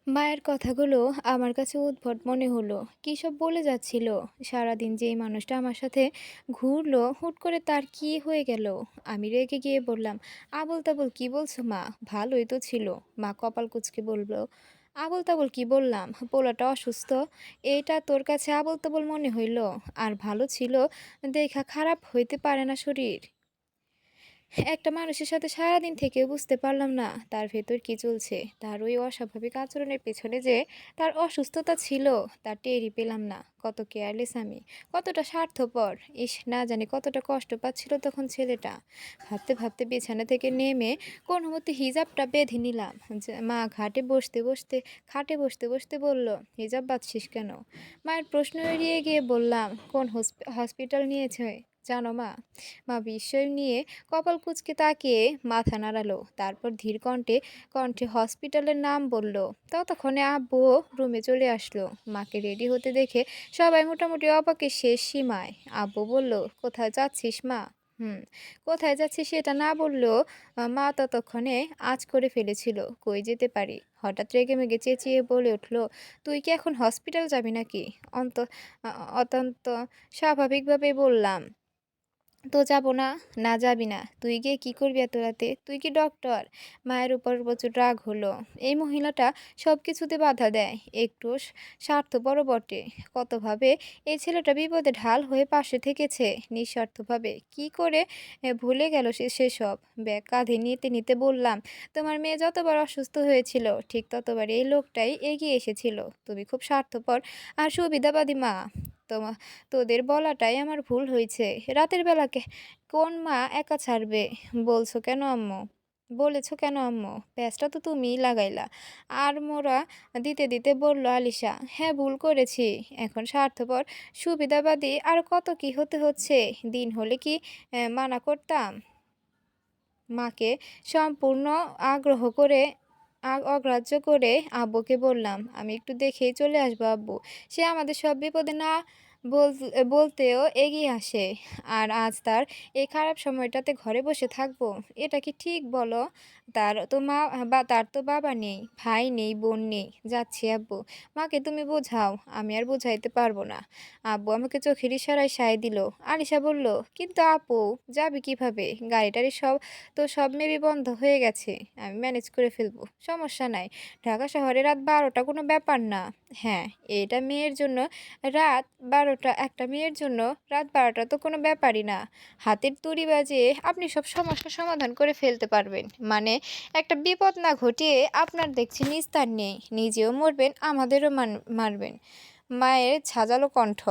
মায়ের কথাগুলো আমার কাছে উদ্ভট মনে হলো। কী সব বলে যাচ্ছিল। সারাদিন যেই মানুষটা আমার সাথে ঘুরলো, হুট করে তার কি হয়ে গেল? আমি রেগে গিয়ে বললাম, আবোল তাবোল কি বলছো মা? ভালোই তো ছিল। মা কপাল কুঁচকে বলল, আবোল তাবোল কি বললাম? পোলাটা অসুস্থ। এটা তোর কাছে আবোল তাবোল মনে হইল? আর ভালো ছিল দেখা খারাপ হইতে পারে না শরীর। একটা মানুষের সাথে সারাদিন থেকেও বুঝতে পারলাম না তার ভেতর কি চলছে। তার ওই অস্বাভাবিক আচরণের পেছনে যে তার অসুস্থতা ছিল তা টেরই পেলাম না। কত কেয়ারলেস আমি, কতটা স্বার্থপর। ইস, না জানি কতটা কষ্ট পাচ্ছিল তখন ছেলেটা। ভাবতে ভাবতে বিছানা থেকে নেমে কোনো মতে হিজাবটা বেঁধে নিলাম। মা খাটে বসতে বসতে বলল, হিজাব বাঁধছিস কেন? মায়ের প্রশ্ন এড়িয়ে গিয়ে বললাম, কোন হসপিটাল নিয়েছে জানো মা? মা বিস্ময় নিয়ে কপাল কুঁচকে তাকিয়ে মাথা নাড়ালো, তারপর ধীর কণ্ঠে কণ্ঠে হসপিটালের নাম বলল। ততক্ষণে আব্বুও রুমে চলে আসলো। মাকে রেডি হতে দেখে সবাই মোটামুটি অবাকের শেষ সীমায়। আব্বু বলল, কোথায় যাচ্ছিস মা? হুম, কোথায় যাচ্ছিস সেটা না বললেও মা ততক্ষণে আঁচ করে ফেলেছিল। কই যেতে পারি? হঠাৎ রেগেমেগে চেঁচিয়ে বলে উঠল, তুই কি এখন হসপিটাল যাবি নাকি? অন্ত অত্যন্ত স্বাভাবিকভাবে বললাম, তো যাব না। না যাবি না? তুই গিয়ে কি করবি এত রাতে? তুই কি ডক্টর? মায়ের উপর প্রচুর রাগ হলো। এই মহিলাটা সব কিছুতে বাধা দেয়। একটু স্বার্থপরও বটে। কতভাবে এই ছেলেটা বিপদে ঢাল হয়ে পাশে থেকেছে নিঃস্বার্থভাবে। কি করে ভুলে গেল সেসব? ব্যাগ কাঁধে নিতে নিতে বললাম, তোমার মেয়ে যতবার অসুস্থ হয়েছিল ঠিক ততবার এই লোকটাই এগিয়ে এসেছিল। তুমি খুব স্বার্থপর আর সুবিধাবাদী মা। তোমা তোদের বলাটাই আমার ভুল হইছে। রাতের বেলা কোন মা একা ছাড়বে? বলছো কেন আম্মু? বলেছো কেন আম্মু? প্যাঁচটা তো তুমিই লাগাইলা। আর মোরা দিতে দিতে বলল আলিশা, হ্যাঁ ভুল করেছি। এখন স্বার্থপর, সুবিধাবাদী আর কত কি হতে হচ্ছে। দিন হলে কি মানা করতাম? মাকে সম্পূর্ণ আগ্রহ করে অগ্রাহ্য করে আব্বুকে বললাম, আমি একটু দেখেই চলে আসবো আব্বু। সে আমাদের সব বিপদে না বলতেও এগিয়ে আসে। আর আজ তার এই খারাপ সময়টাতে ঘরে বসে থাকবো, এটা কি ঠিক বলো? তার তো বাবা নেই, ভাই নেই, বোন নেই। যাচ্ছি আব্বু। মাকে তুমি বোঝাও, আমি আর বোঝাইতে পারবো না। আব্বু আমাকে চোখের ইশারায় সায় দিল। আলিশা বলল, কিন্তু আপু, যাবি কিভাবে? গাড়িটারি সব মেবি বন্ধ হয়ে গেছে। আমি ম্যানেজ করে ফেলবো, সমস্যা নাই। ঢাকা শহরে রাত ১২টা কোনো ব্যাপার না। হ্যাঁ, এটা মেয়ের জন্য রাত ১২টা, একটা মেয়ের জন্য রাত ১২টা তো কোনো ব্যাপারই না। হাতের তুড়ি বাজিয়ে আপনি সব সমস্যার সমাধান করে ফেলতে পারবেন। মানে, একটা বিপদ না ঘটিয়ে আপনার দেখছি নিস্তার নেই। নিজেও মরবেন, আমাদেরও মারবেন। মায়ের ঝাঁঝালো কণ্ঠ।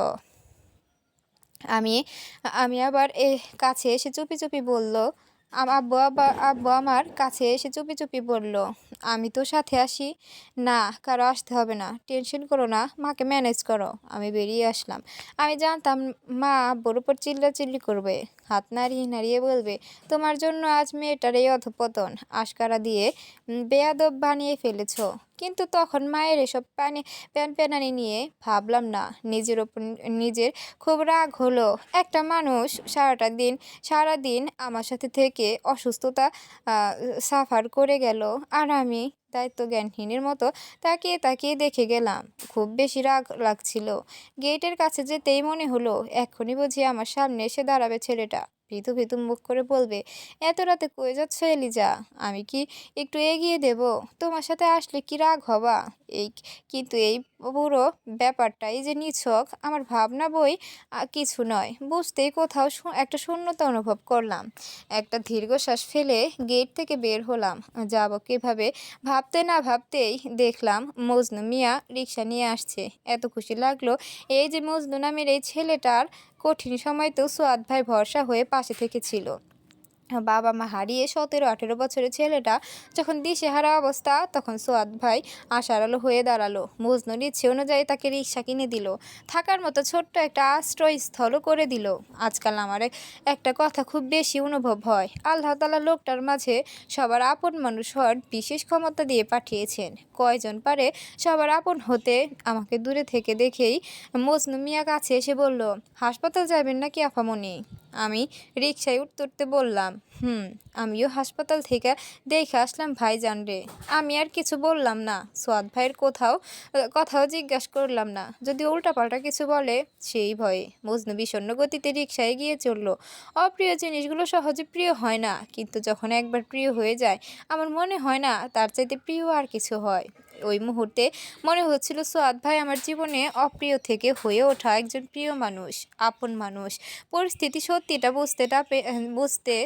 আমি আমি আবার কাছে এসে চুপি চুপি বলল, আব্বু আমার কাছে এসে চুপি চুপি বলল, আমি তো সাথে আসি। না, কারো আসতে হবে না, টেনশন করো না, মাকে ম্যানেজ করো। আমি বেরিয়ে আসলাম। আমি জানতাম মা আব্বুর উপর চিল্লাচিল্লি করবে, হাত নাড়িয়ে নাড়িয়ে বলবে, তোমার জন্য আজ মেয়েটার এই অধঃপতন আশকারা দিয়ে বেয়াদব বানিয়ে ফেলেছো। কিন্তু তখন মায়ের এসব প্যানপ্যানানি নিয়ে ভাবলাম না। নিজের খুব রাগ হলো। একটা মানুষ সারাদিন আমার সাথে থেকে অসুস্থতা সাফার করে গেল, আর আমি দায়িত্বজ্ঞানহীনের মতো তাকিয়ে তাকিয়ে দেখে গেলাম। খুব বেশি রাগ লাগছিল। গেটের কাছে যেতেই মনে হলো এক্ষুনি বুঝি আমার সামনে এসে দাঁড়াবে ছেলেটা। ভীতু ভীতু মুখ করে বলবে, এত রাতে কই যাচ্ছ এলিজা? আমি কি একটু এগিয়ে দেব? তোমার সাথে আসলে কি রাগ হবা? এই কিন্তু এই পুরো ব্যাপারটাই যে নিছক আমার ভাবনা বই কিছু নয়। বুঝতেই কোথাও একটা শূন্যতা অনুভব করলাম। একটা দীর্ঘশ্বাস ফেলে গেট থেকে বের হলাম। যাব কিভাবে ভাবতে না ভাবতেই দেখলাম মজনু মিয়া রিক্সা নিয়ে আসছে। এত খুশি লাগলো, এই যে মজনু নামের এই ছেলেটার কঠিন সময়তেও সোয়াদ ভাই ভরসা হয়ে পাশে থেকেছিল। বাবা মা হারিয়ে ১৭-১৮ বছরের ছেলেটা যখন দিশেহারা অবস্থা, তখন সোয়াদ ভাই আশার আলো হয়ে দাঁড়ালো। মজনুর ইচ্ছে অনুযায়ী তাকে রিক্সা কিনে দিল, থাকার মতো ছোট্ট একটা আশ্রয়স্থলও করে দিল। আজকাল আমার একটা কথা খুব বেশি অনুভব হয়, আল্লাহ তাআলা লোকটার মাঝে সবার আপন মানুষ হওয়ার বিশেষ ক্ষমতা দিয়ে পাঠিয়েছেন। কয়জন পারে সবার আপন হতে? আমাকে দূরে থেকে দেখেই মজনু মিয়া কাছে এসে বলল, হাসপাতাল যাবেন নাকি আফামনি? আমি রিকশায় উঠতে উঠতে বললাম, হুম, আমিও হাসপাতাল থেকে দেখে আসলাম ভাইজান রে। আমি আর কিছু বললাম না। সোয়াদ ভাইয়ের কথাও জিজ্ঞাসা করলাম না। যদি উল্টাপাল্টা কিছু বলে সেই ভয়ে। মজনু বিষণ্ণ গতিতে রিকশায় গিয়ে চলল। অপ্রিয় জিনিসগুলো সহজে প্রিয় হয় না, কিন্তু যখন একবার প্রিয় হয়ে যায় আমার মনে হয় না তার চাইতে প্রিয় আর কিছু হয়। ওই মুহূর্তে মনে হচ্ছিল সোয়াদ ভাই আমার জীবনে অপ্রিয় থেকে হয়ে ওঠা একজন প্রিয় মানুষ, আপন মানুষ। পরিস্থিতি সত্যিটা বুঝতে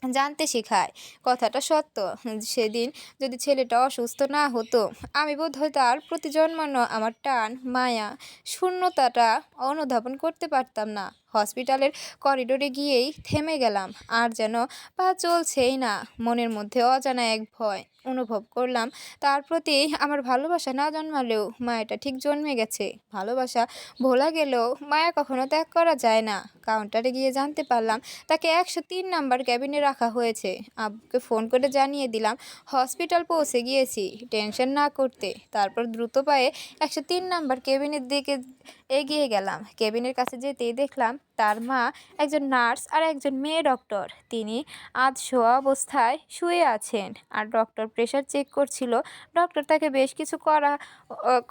জানতে শেখায়। কথাটা সত্য। সেদিন যদি ছেলেটা অসুস্থ না হতো, আমি বোধহয় তার প্রতি জন্মানো আমার টান, মায়া, শূন্যতাটা অনুধাবন করতে পারতাম না। হসপিটালের করিডোরে গিয়েই থেমে গেলাম। আর যেন পা চলছেই না। মনের মধ্যে অজানা এক ভয় অনুভব করলাম। তার প্রতি আমার ভালোবাসা না জন্মালেও মায়াটা ঠিক জন্মে গেছে। ভালোবাসা ভোলা গেলেও মায়া কখনো ত্যাগ করা যায় না। কাউন্টারে গিয়ে জানতে পারলাম তাকে 103 নাম্বার ক্যাবিনে রাখা হয়েছে। আব্বুকে ফোন করে জানিয়ে দিলাম হসপিটাল পৌঁছে গিয়েছি, টেনশন না করতে। তারপর দ্রুত পায়ে 103 নাম্বার কেবিনের দিকে এগিয়ে গেলাম। কেবিনের কাছে যেতেই দেখলাম তার মা, একজন নার্স আর একজন মেয়ে ডক্টর। তিনি আধ শোয়া অবস্থায় শুয়ে আছেন আর ডক্টর প্রেশার চেক করছিল। ডক্টর তাকে বেশ কিছু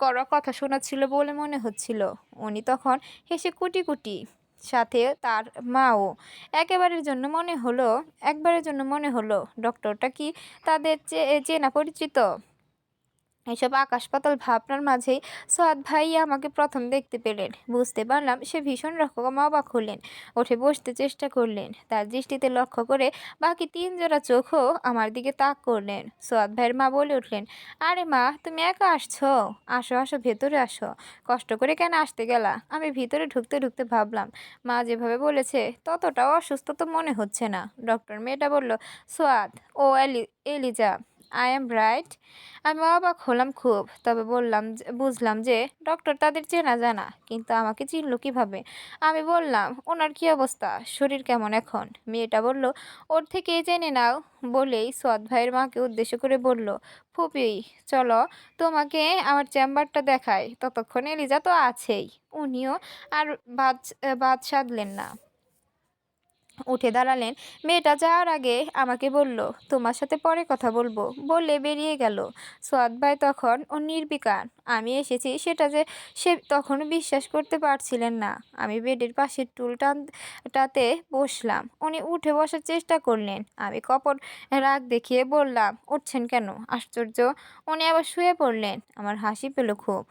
করা কথা শোনাচ্ছিল বলে মনে হচ্ছিল। উনি তখন হেসে কুটি কুটি, সাথে তার মাও। একবারের জন্য মনে হলো ডক্টরটা কি তাদের চেনা পরিচিত। এসব আকাশ পাতাল ভাবনার মাঝেই সোয়াদ ভাই আমাকে প্রথম দেখতে পেলেন। বুঝতে পারলাম সে ভীষণ রকম অবাক হলেন। উঠে বসতে চেষ্টা করলেন। তার দৃষ্টিতে লক্ষ্য করে বাকি 3 জোড়া চোখও আমার দিকে তাক করলেন। সোয়াদ ভাইয়ের মা বলে উঠলেন, আরে মা, তুমি একা আসছো? আসো আসো, ভেতরে আসো। কষ্ট করে কেন আসতে গেলা? আমি ভিতরে ঢুকতে ঢুকতে ভাবলাম, মা যেভাবে বলেছে ততটাও অসুস্থ তো মনে হচ্ছে না। ডক্টর মেয়েটা বলল, সোয়াদ, ও এলিজা, আই এম রাইট? আমি অবাক হলাম খুব। তবে বুঝলাম যে ডক্টর তাদের চেনা জানা, কিন্তু আমাকে চিনল কিভাবে? আমি বললাম, ওনার কি অবস্থা, শরীর কেমন এখন? মেয়েটা বলল, ওর থেকেই জেনে নাও। বলেই সোয়াদ ভাইয়ের মাকে উদ্দেশ্য করে বলল, ফুপি, চলো তোমাকে আমার চেম্বারটা দেখাই। ততক্ষণ এলিজা তো আছেই। উনিও আর বাদ বাদ সাধলেন না, উঠে দাঁড়ালেন। মেয়েটা যাওয়ার আগে আমাকে বলল, তোমার সাথে পরে কথা বলবো, বলে বেরিয়ে গেল। সোয়াদ ভাই তখন ও নির্বিকার আমি এসেছি সেটা যে সে তখনও বিশ্বাস করতে পারছিলেন না। আমি বেডের পাশের টুলটাতে বসলাম। উনি উঠে বসার চেষ্টা করলেন। আমি কপট রাগ দেখিয়ে বললাম, উঠছেন কেন? আশ্চর্য। উনি আবার শুয়ে পড়লেন। আমার হাসি পেল খুব।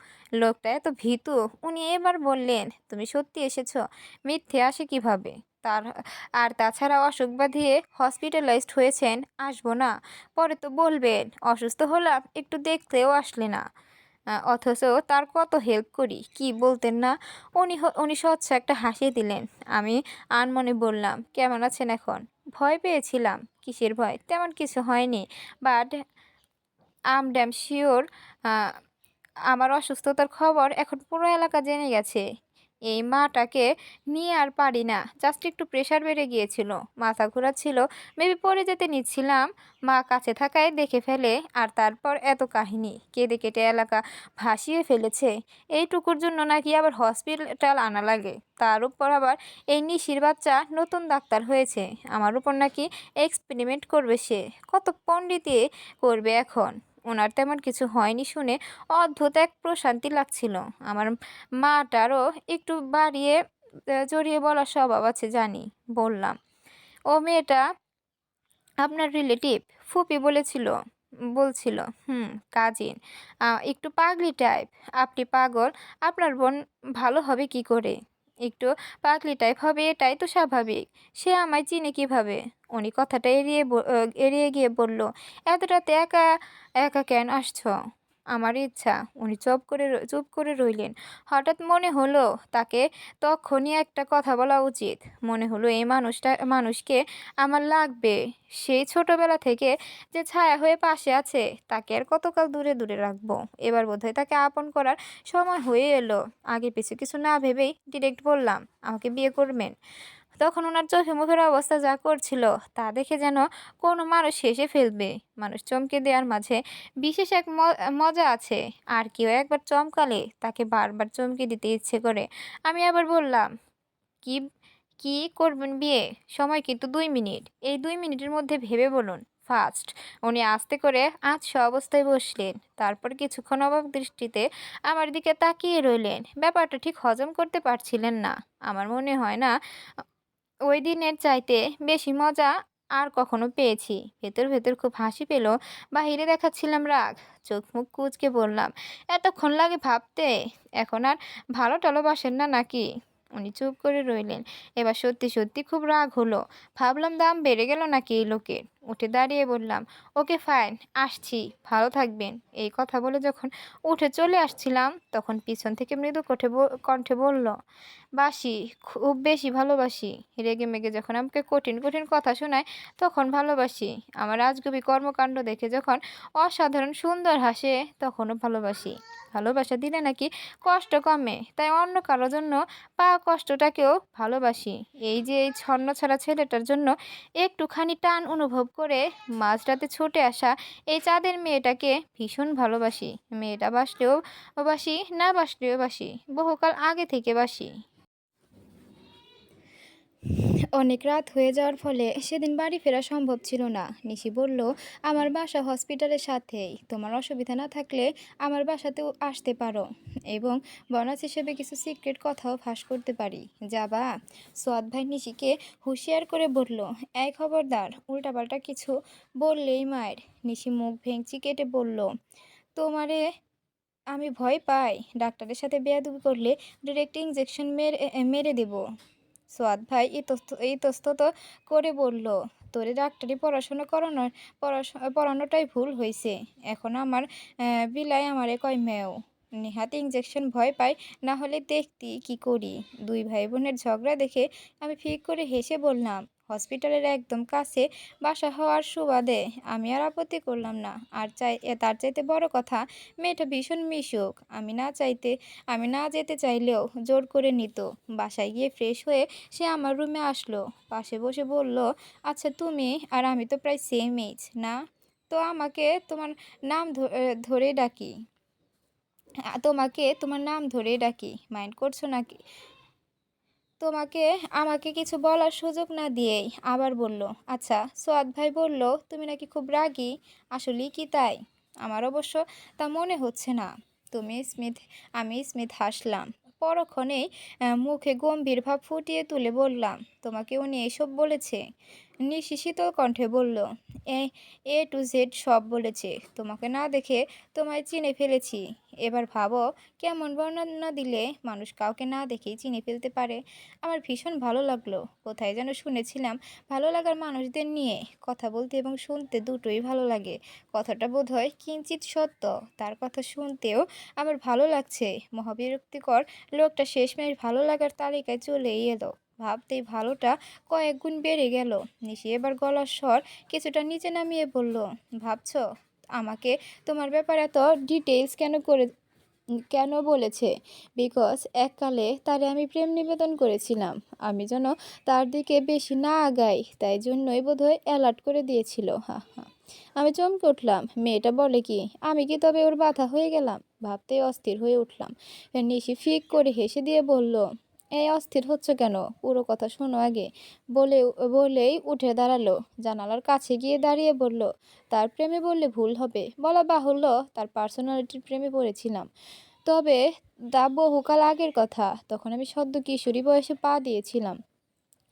লোকটা এত ভীতু। উনি এবার বললেন, তুমি সত্যি এসেছো? মিথ্যে আসে কিভাবে? তার আর তাছাড়া অসুখ বাঁধিয়ে হসপিটালাইজড হয়েছেন, আসবো না? পরে তো বলবেন অসুস্থ হলাম, একটু দেখতেও আসলে না। অথচ তার কত হেল্প করি, কি বলতেন না? উনি স্বচ্ছ একটা হাসি দিলেন। আমি আনমনে বললাম, কেমন আছেন এখন? ভয় পেয়েছিলাম। কিসের ভয়? তেমন কিছু হয়নি, বাট আম ড্যাম শিওর আমার অসুস্থতার খবর এখন পুরো এলাকা জেনে গেছে। এই মাটাকে নিয়ে আর পারি না। জাস্ট একটু প্রেশার বেড়ে গিয়েছিল, মাথা ঘোরাচ্ছিল, মেবি পড়ে যেতে নিচ্ছিলাম। মা কাছে থাকায় দেখে ফেলে, আর তারপর এত কাহিনী, কেঁদে কেটে এলাকা ভাসিয়ে ফেলেছে। এইটুকুর জন্য নাকি আবার হসপিটাল আনা লাগে। তার উপর আবার এই নিশির বাচ্চা নতুন ডাক্তার হয়েছে, আমার উপর নাকি এক্সপেরিমেন্ট করবে সে। কত পণ্ডিতি করবে এখন। ওনার তেমন কিছু হয়নি শুনে অদ্ভুত এক প্রশান্তি লাগছিল। আমার মাটারও একটু বাড়িয়ে জড়িয়ে বলার স্বভাব আছে জানি। বললাম, ও মেয়েটা আপনার রিলেটিভ? ফুপি বলছিল, হুম, কাজিন। একটু পাগলি টাইপ। আপনি পাগল, আপনার বোন ভালো হবে কি করে? একটু পাগলি টাইপ হবে, এটাই তো স্বাভাবিক। সে আমায় চিনে কিভাবে? উনি কথাটা এড়িয়ে গিয়ে বলল, এত রাতে একা একা কেন আসছো? আমার ইচ্ছা। উনি চুপ করে রইলেন। হঠাৎ মনে হলো তাকে তখনই একটা কথা বলা উচিত। মনে হলো এই মানুষকে আমার লাগবে। সেই ছোটবেলা থেকে যে ছায়া হয়ে পাশে আছে, তাকে আর কতকাল দূরে দূরে রাখবো? এবার বোধহয় তাকে আপন করার সময় হয়ে এলো। আগে পিছু কিছু না ভেবেই ডিরেক্ট বললাম, আমাকে বিয়ে করবেন? তখন ওনার চোখে মুখের অবস্থা যা করছিল তা দেখে যেন কোনো মানুষ হেসে ফেলবে। মানুষ চমকে দেওয়ার মাঝে বিশেষ এক মজা আছে। আর কেউ একবার চমকালে তাকে বারবার চমকে দিতে ইচ্ছে করে। আমি আবার বললাম, কি কি করবেন বিয়ে? সময় কিন্তু ২ মিনিট। এই ২ মিনিটের মধ্যে ভেবে বলুন। ফার্স্ট উনি আস্তে করে আধশোয়া অবস্থায় বসলেন। তারপর কিছুক্ষণ অবাক দৃষ্টিতে আমার দিকে তাকিয়ে রইলেন। ব্যাপারটা ঠিক হজম করতে পারছিলেন না। আমার মনে হয় না ওই দিনের চাইতে বেশি মজা আর কখনো পেয়েছি। ভেতর ভেতর খুব হাসি পেল। বাহিরে দেখাচ্ছিলাম রাগ। চোখ মুখ কুঁচকে বললাম, এতক্ষণ লাগে ভাবতে? এখন আর ভালো টালোবাসেন না নাকি? উনি চুপ করে রইলেন। এবার সত্যি সত্যি খুব রাগ হলো। ভাবলাম দাম বেড়ে গেল নাকি এই লোকের। উঠে দাঁড়িয়ে বললাম, ওকে ফাইন, আসছি, ভালো থাকবেন। এই কথা বলে যখন উঠে চলে আসছিলাম তখন পিছন থেকে মৃদু কণ্ঠে বলল, বাসি, খুব বেশি ভালোবাসি। রেগেমেগে যখন আমাকে কঠিন কঠিন কথা শোনায় তখন ভালোবাসি। আমার আজগুবি কর্মকাণ্ড দেখে যখন অসাধারণ সুন্দর হাসে তখনও ভালোবাসি। ভালোবাসা দিলে নাকি কষ্ট কমে, তাই অন্য কারোর জন্য পাওয়া কষ্টটাকেও ভালোবাসি। এই যে এই ছন্নছাড়া ছেলেটার জন্য একটুখানি টান অনুভব করে মাঝরাতে ছুটে আসা এই চাঁদের মেয়েটাকে ভীষণ ভালোবাসি। মেয়েটা বাসলেও বাসি, না বাসলেও বাসি, বহুকাল আগে থেকে বাসি। অনেক রাত হয়ে যাওয়ার ফলে সেদিন বাড়ি ফেরা সম্ভব ছিল না। নিশি বলল, আমার বাসা হসপিটালের সাথেই, তোমার অসুবিধা না থাকলে আমার বাসাতেও আসতে পারো এবং বোনাস হিসেবে কিছু সিক্রেট কথাও ফাঁস করতে পারি। যাবা? সোয়াদ ভাই নিশিকে হুঁশিয়ার করে বলল, এই খবরদার, উল্টাপাল্টা কিছু বললেই মায়ের। নিশি মুখ ভেঙচি কেটে বলল, তোমারে আমি ভয় পাই? ডাক্তারের সাথে বেয়াদবি করলে ডিরেক্ট ইঞ্জেকশন মেরে মেরে দেব। সোয়াদ ভাই ইতস্তত করে বলল, তোরে ডাক্তারি পড়াশোনা করানোর পড়ানোটাই ভুল হয়েছে। এখন আমার বিলাই আমারে কয় মেয়েও। নেহাত ইঞ্জেকশন ভয় পাই, না হলে দেখতি কি করি। দুই ভাই বোনের ঝগড়া দেখে আমি ফিক করে হেসে বললাম, হসপিটালের একদম কাছে বাসা হওয়ার সুবাদে আমি আর আপত্তি করলাম না। আর তার চাইতে বড় কথা, মেয়েটা ভীষণ মিশুক। আমি না যেতে চাইলেও জোর করে নিত। বাসায় গিয়ে ফ্রেশ হয়ে সে আমার রুমে আসলো, পাশে বসে বলল, আচ্ছা তুমি আর আমি তো প্রায় সেম এজ না? তো আমাকে তোমার নাম ধরে ডাকি। তোমাকে তোমার নাম ধরেই ডাকি, মাইন্ড করছো নাকি? তোমাকে আমাকে কিছু বলার সুযোগ না দিয়েই আবার বলল, আচ্ছা সোয়াদ ভাই বলল তুমি নাকি খুব রাগী, আসলেই কি তাই? আমার অবশ্য তা মনে হচ্ছে না। তুমি স্মিথ আমি স্মিথ হাসলাম। পরক্ষণেই মুখে গম্ভীর ভাব ফুটিয়ে তুলে বললাম, তোমাকে উনি এসব বলেছে? নিশি শীতল কণ্ঠে বলল, এ এ টু জেড সব বলেছে। তোমাকে না দেখে তোমায় চিনে ফেলেছি। এবার ভাবো, কেমন বর্ণনা দিলে মানুষ কাউকে না দেখেই চিনে ফেলতে পারে। আমার ভীষণ ভালো লাগলো। কোথায় যেন শুনেছিলাম, ভালো লাগার মানুষদের নিয়ে কথা বলতে এবং শুনতে দুটোই ভালো লাগে। কথাটা বোধহয় কিঞ্চিত সত্য। তার কথা শুনতেও আমার ভালো লাগছে। মহাবিরক্তিকর লোকটা শেষমেশ ভালো লাগার তালিকায় চলেই এলো। ভাবতেই ভালোটা কয়েক গুণ বেড়ে গেল। নিশি এবার গলার স্বর কিছুটা নিচে নামিয়ে বলল, ভাবছো আমাকে তোমার ব্যাপারে এত ডিটেইলস কেন বলেছে? বিকজ এককালে তারে আমি প্রেম নিবেদন করেছিলাম। আমি যেন তার দিকে বেশি না আগাই, তাই জন্যই বোধহয় অ্যালার্ট করে দিয়েছিল। হা হা। আমি চমকে উঠলাম। মেয়েটা বলে কি? আমি কি তবে ওর বাধা হয়ে গেলাম? ভাবতেই অস্থির হয়ে উঠলাম। নিশি ফিক করে হেসে দিয়ে বলল, এই অস্থির হচ্ছ কেন? পুরো কথা শোনো আগে। বলে বলেই উঠে দাঁড়ালো। জানালার কাছে গিয়ে দাঁড়িয়ে বলল, তার প্রেমে বললে ভুল হবে। বলা বাহুল্য, তার পার্সোনালিটির প্রেমে পড়েছিলাম। তবে বহুকাল আগের কথা। তখন আমি সদ্য কিশোরী বয়সে পা দিয়েছিলাম।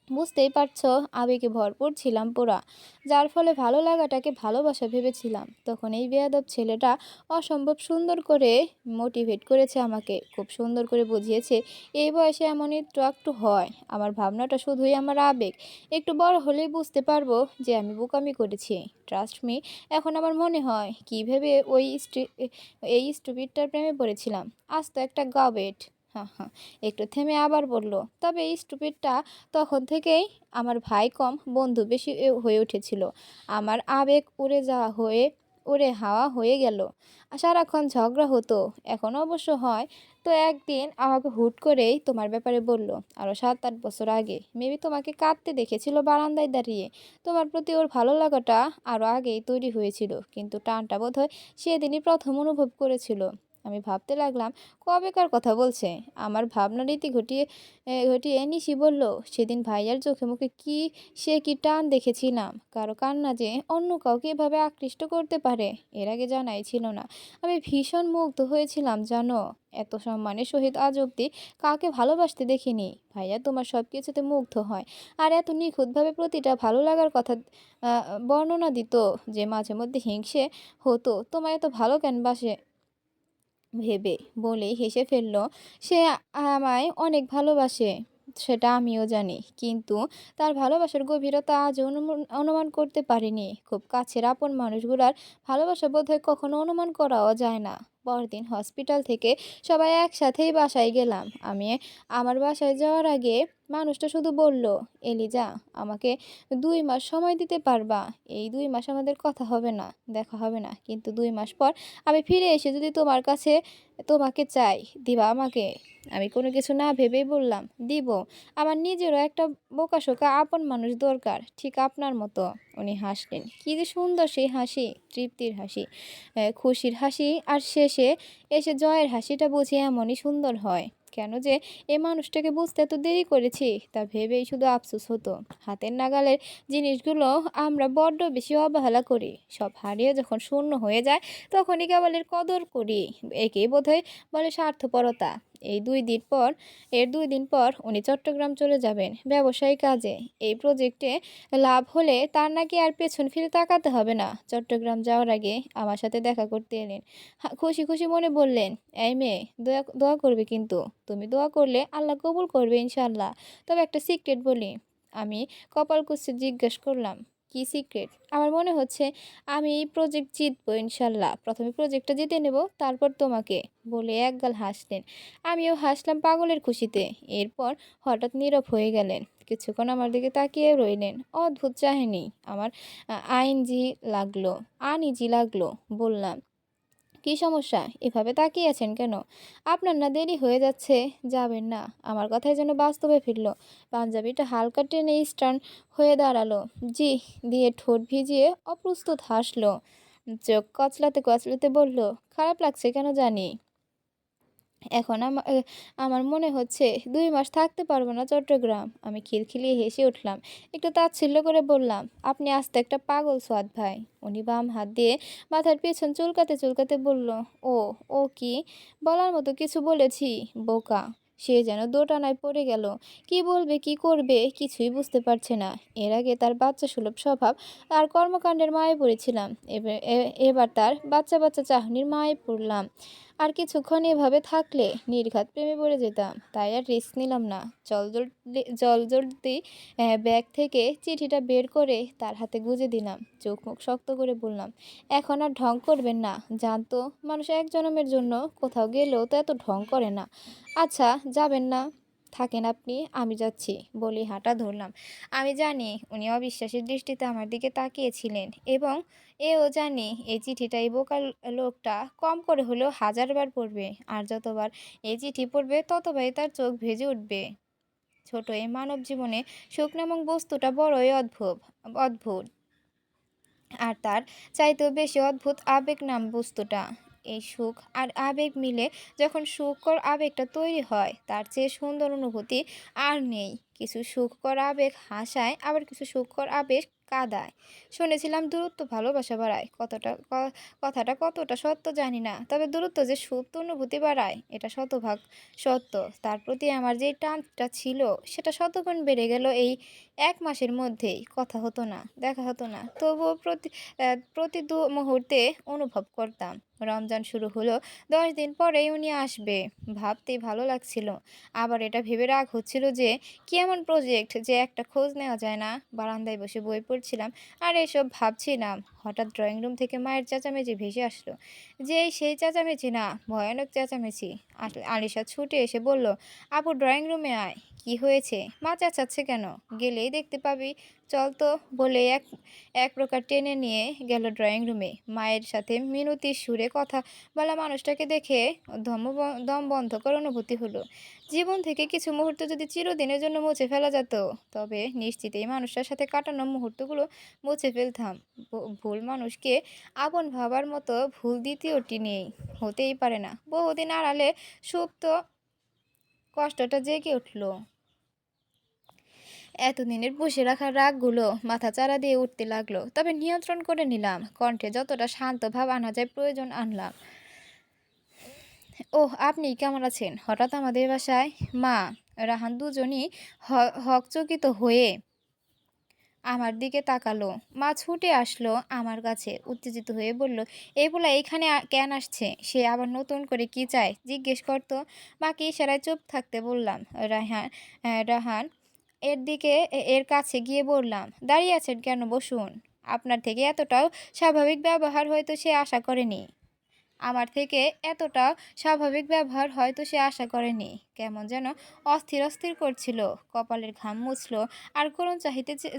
বুঝতেই পারছো, আবেগে ভরপুর ছিলাম পুরা। যার ফলে ভালো লাগাটাকে ভালোবাসা ভেবেছিলাম। তখন এই বেয়াদব ছেলেটা অসম্ভব সুন্দর করে মোটিভেট করেছে আমাকে। খুব সুন্দর করে বুঝিয়েছে এই বয়সে এমনই একটু একটু হয়। আমার ভাবনাটা শুধুই আমার আবেগ। একটু বড় হলেই বুঝতে পারবো যে আমি বোকামি করেছি। ট্রাস্ট মি, এখন আমার মনে হয় কী ভেবে এই স্টুপিডটার প্রেমে পড়েছিলাম। আজ তো একটা গাবেট। হ্যাঁ হ্যাঁ। একটু থেমে আবার বলল, তবে এই স্টুপিডটা তখন থেকেই আমার ভাই কম বন্ধু বেশি হয়ে উঠেছিল। আমার আবেগ উড়ে হাওয়া হয়ে গেল। সারাক্ষণ ঝগড়া হতো। এখন অবশ্য হয়। তো একদিন আমাকে হুট করেই তোমার ব্যাপারে বলল। আরও 7-8 বছর আগে মেবি তোমাকে কাঁদতে দেখেছিল বারান্দায় দাঁড়িয়ে। তোমার প্রতি ওর ভালো লাগাটা আরও আগেই তৈরি হয়েছিল, কিন্তু টানটা বোধহয় সেদিনই প্রথম অনুভব করেছিল। আমি ভাবতে লাগলাম কবেকার কথা বলছে। আমার ভাবনা রীতি ঘটিয়ে নিশি বলল, সেদিন ভাইয়ার চোখে মুখে সে কি টান দেখেছিলাম। কারো কান্না যে অন্য কাউকে এভাবে আকৃষ্ট করতে পারে এর আগে জানাই ছিল না। আমি ভীষণ মুগ্ধ হয়েছিলাম জানো। এত সম্মানের সহিত আজ অব্দি কাউকে ভালোবাসতে দেখিনি। ভাইয়া তোমার সব কিছুতে মুগ্ধ হয় আর এত নিখুঁতভাবে প্রতিটা ভালো লাগার কথা বর্ণনা দিত যে মাঝে মধ্যে হিংসে হতো তোমায় এত ভালো কেন বাসে ভেবে। বলেই হেসে ফেলল, সে আমায় অনেক ভালোবাসে, সেটা আমিও জানি। কিন্তু তার ভালোবাসার গভীরতা আজও অনুমান করতে পারিনি। খুব কাছের আপন মানুষগুলার ভালোবাসা বোধহয় কখনো অনুমান করাও যায় না। পরদিন হসপিটাল থেকে সবাই একসাথেই বাসায় গেলাম। আমি আমার বাসায় যাওয়ার আগে মানুষটা শুধু বলল, এলিজা, আমাকে 2 মাস সময় দিতে পারবা? এই 2 মাস আমাদের কথা হবে না, দেখা হবে না, কিন্তু 2 মাস পর আমি ফিরে এসে যদি তোমাকে চাই, দিবা আমাকে? আমি কোনো কিছু না ভেবেই বললাম, দিব। আমার নিজেরও একটা বোকাশোকা আপন মানুষ দরকার, ঠিক আপনার মতো। উনি হাসলেন। কি যে সুন্দর সেই হাসি, তৃপ্তির হাসি, খুশির হাসি। আর শেষে এসে জয়ের হাসিটা বুঝি এমনই সুন্দর হয়। কেন যে এই মানুষটাকে বুঝতে এত দেরি করেছি তা ভেবেই শুধু আফসোস হতো। হাতের নাগালের জিনিসগুলো আমরা বড্ড বেশি অবহেলা করি। সব হারিয়ে যখন শূন্য হয়ে যায় তখনই কেবল এর কদর করি। একেই বোধহয় বলে স্বার্থপরতা। এই 2 দিন পর এর 2 দিন পর উনি চট্টগ্রাম চলে যাবেন ব্যবসায়ী কাজে। এই প্রজেক্টে লাভ হলে তার নাকি আর পেছন ফিরে তাকাতে হবে না। চট্টগ্রাম যাওয়ার আগে আমার সাথে দেখা করতে এলেন। খুশি খুশি মনে বললেন, এই মেয়ে, দোয়া দোয়া করবে কিন্তু। তুমি দোয়া করলে আল্লাহ কবুল করবে ইনশাল্লাহ। তবে একটা সিক্রেট বলি। আমি কপাল কুঁচকে জিজ্ঞেস করলাম, কি সিক্রেট? আমার মনে হচ্ছে আমি এই প্রজেক্ট জিতবো ইনশাল্লাহ। প্রথমে প্রজেক্টটা জিতে নেব, তারপর তোমাকে। বলে একগাল হাসলেন। আমিও হাসলাম পাগলের খুশিতে। এরপর হঠাৎ নীরব হয়ে গেলেন। কিছুক্ষণ আমার দিকে তাকিয়ে রইলেন। অদ্ভুত চাহেনি আমার আনইজি লাগলো। বললাম, কি সমস্যা? এভাবে তাকিয়ে আছেন কেন? আপনার না দেরি হয়ে যাচ্ছে? যাবেন না? আমার কথায় যেন বাস্তবে ফিরল। পাঞ্জাবিটা হালকা টেনে স্টার্ন হয়ে দাঁড়ালো। জি দিয়ে ঠোঁট ভিজিয়ে অপ্রস্তুত হাসলো। চোখ কচলাতে কচলাতে বলল, খারাপ লাগছে কেন জানি। এখন আমার মনে হচ্ছে 2 মাস থাকতে পারবো না চট্টগ্রাম। আমি খিলখিলিয়ে হেসে উঠলাম। একটু তাচ্ছিল্য করে বললাম, আপনি আস্ত একটা পাগল সোয়াদ ভাই। উনি বাম হাত দিয়ে মাথার পেছন চুলকাতে চুলকাতে বলল, ও ও কি? বলার মতো কিছু বলেছি? বোকা। সে যেন দোটানায় পড়ে গেল। কি বলবে কি করবে কিছুই বুঝতে পারছে না। এর আগে তার বাচ্চা সুলভ স্বভাব আর কর্মকাণ্ডের মায়ে পড়েছিলাম। এবার তার বাচ্চা বাচ্চা চাহনির মায়ে পড়লাম। আর কিছুক্ষণ এভাবে থাকলে নির্ঘাত প্রেমে পড়ে যেতাম। তাই আর রিস্ক নিলাম না। জলজলদি ব্যাগ থেকে চিঠিটা বের করে তার হাতে গুজে দিলাম। চোখ মুখ শক্ত করে বললাম, এখন আর ঢং করবেন না। জানতো মানুষ এক জনমের জন্য কোথাও গেলেও তো এত ঢং করে না। আচ্ছা, যাবেন না? থাকেন আপনি, আমি যাচ্ছি। বলে হাঁটা ধরলাম। আমি জানি উনি অবিশ্বাসের দৃষ্টিতে আমার দিকে তাকিয়েছিলেন এবং এও জানি এই চিঠিটা এই বোকা লোকটা কম করে হলেও 1000বার পড়বে। আর যতবার এই চিঠি পড়বে ততবারই তার চোখ ভেজে উঠবে। ছোট এই মানব জীবনে সুখ নামক বস্তুটা বড়ই অদ্ভুত। আর তার চাইতেও বেশি অদ্ভুত আবেগ নাম বস্তুটা। এই সুখ আর আবেগ মিলে যখন সুখকর আবেগটা তৈরি হয় তার চেয়ে সুন্দর অনুভূতি আর নেই। কিছু সুখকর আবেগ হাসায়, আবার কিছু সুখকর আবেগ কাঁদায়। শুনেছিলাম দূরত্ব ভালোবাসা বাড়ায়। কথাটা কতটা সত্য জানি না, তবে দূরত্ব যে সুপ্ত অনুভূতি বাড়ায় এটা শতভাগ সত্য। তার প্রতি আমার যে টানটা ছিল সেটা শতগুণ বেড়ে গেল এই 1 মাসের মধ্যেই। কথা হতো না, দেখা হতো না, তবুও প্রতি মুহূর্তে অনুভব করতাম। রমজান শুরু হলো 10 দিন পরেই উনি আসবে। ভাবতেই ভালো লাগছিল। আবার এটা ভেবে রাগ হচ্ছিল যে কি এমন প্রজেক্ট যে একটা খোঁজ নেওয়া যায় না। বারান্দায় বসে বই পড়ছিলাম আর এসব ভাবছিলাম। হঠাৎ ড্রয়িং রুম থেকে মায়ের চেঁচামেচি ভেসে আসলো। সেই চেঁচামেচি না, ভয়ানক চেঁচামেচি। আলিশা ছুটে এসে বলল, আপু ড্রয়িং রুমে আয়। কি হয়েছে? মা চেঁচাচ্ছে কেন? গেলেই দেখতে পাবি। চল তো। বলে এক প্রকার টেনে নিয়ে গেল ড্রয়িং রুমে। মায়ের সাথে মিনতির সুরে কথা বলা মানুষটাকে দেখে দম বন্ধকর অনুভূতি হলো। জীবন থেকে কিছু মুহূর্ত যদি চিরদিনের জন্য মুছে ফেলা যেত তবে নিশ্চিত এই মানুষটার সাথে কাটানো মুহূর্তগুলো মুছে ফেলতাম। ভুল মানুষকে আপন ভাবার মতো ভুল দ্বিতীয়টি নেই। হতেই পারে না। বহুদিন আড়ালে সুপ্ত কষ্টটা জেগে উঠল। এতদিনের পুষে রাখা রাগগুলো মাথাচাড়া দিয়ে উঠতে লাগলো। তবে নিয়ন্ত্রণ করে নিলাম। কণ্ঠে যতটা শান্ত ভাব আনা যায় প্রয়োজন আনলাম। ওহ, আপনি কেমন আছেন? হঠাৎ আমাদের বাসায় মা, রাহান দুজনই হকচকিত হয়ে আমার দিকে তাকালো। মা ছুটে আসলো আমার কাছে, উত্তেজিত হয়ে বলল, এই পোলা এখানে কেন আসছে? সে আবার নতুন করে কি চায় জিজ্ঞেস করতো। মাকে ইশারায় চুপ থাকতে বললাম। রাহান এর দিকে এর কাছে গিয়ে বললাম, দাঁড়িয়ে আছেন কেন? বসুন। আপনার থেকে এতটাও স্বাভাবিক ব্যবহার হয়তো সে আশা করেনি। আমার থেকে এতটা স্বাভাবিক ব্যবহার হয়তো সে আশা করেনি। কেমন যেন অস্থির অস্থির করছিল। কপালের ঘাম মুছল আর করুণ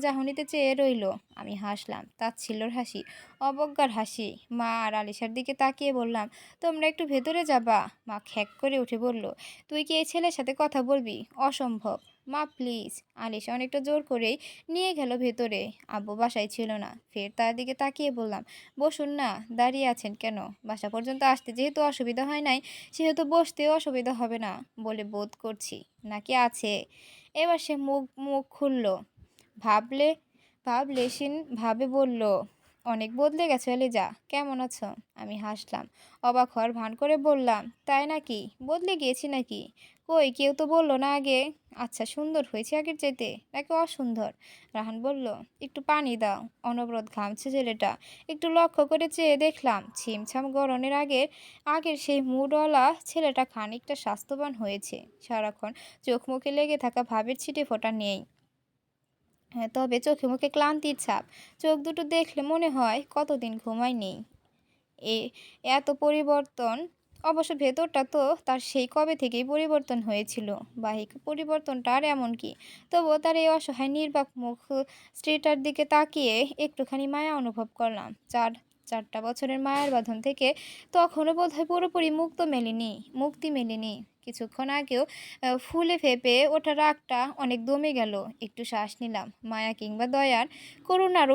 চাহনিতে চেয়ে রইল। আমি হাসলাম, তাচ্ছিল্যর হাসি, অবজ্ঞার হাসি। মা আর আলিশার দিকে তাকিয়ে বললাম, তোমরা একটু ভেতরে যাবা? মা খ্যাঁক করে উঠে বলল, তুই কি এই ছেলের সাথে কথা বলবি? অসম্ভব। মা প্লিজ। আলিশা অনেকটা জোর করেই নিয়ে গেল ভেতরে। আব্বু বাসায় ছিল না। ফের তার দিকে তাকিয়ে বললাম, বসুন না, দাঁড়িয়ে আছেন কেন? বাসা পর্যন্ত আসতে যেহেতু অসুবিধা হয় নাই, সেহেতু বসতেও অসুবিধা হবে না বলে বোধ করছি। নাকি আছে? এবার সে মুখ মুখ খুলল। ভাবলে ভাবলেশীন ভাবে বলল, অনেক বদলে গেছো এলিজা। কেমন আছো? আমি হাসলাম। অবাক হওয়ার ভান করে বললাম, তাই নাকি? বদলে গিয়েছি নাকি? কই, কেউ তো বললো না আগে। আচ্ছা, সুন্দর হয়েছে আগের চাইতে নাকি অসুন্দর? রাহান বলল, একটু পানি দাও। অনবরত ঘামছে ছেলেটা। একটু লক্ষ্য করে চেয়ে দেখলাম ছিমছাম গরনের আগের সেই মুডওয়ালা ছেলেটা খানিকটা স্বাস্থ্যবান হয়েছে। সারাক্ষণ চোখ মুখে লেগে থাকা ভাবের ছিটে ফোঁটা নেই। হ্যাঁ, তবে চোখে মুখে ক্লান্তির ছাপ। চোখ দুটো দেখলে মনে হয় কতদিন ঘুমায়নি। এ এত পরিবর্তন। অবশ্য ভেতরটা তো তার সেই কবে থেকেই পরিবর্তন হয়েছিল। বাহিক পরিবর্তনটা আর এমন কি। তবুও তার এই অসহায় নির্বাক মুখ স্ত্রীটার দিকে তাকিয়ে একটুখানি মায়া অনুভব করলাম। 4টা বছরের মায়ের বাঁধন থেকে তখনও বোধহয় পুরোপুরি মুক্তি মেলেনি। কিছুক্ষণ আগেও ফুলে ফেঁপে ওঠা রাগটা অনেক দমে গেল। একটু শ্বাস নিলাম। মায়া কিংবা দয়ার, করুণারও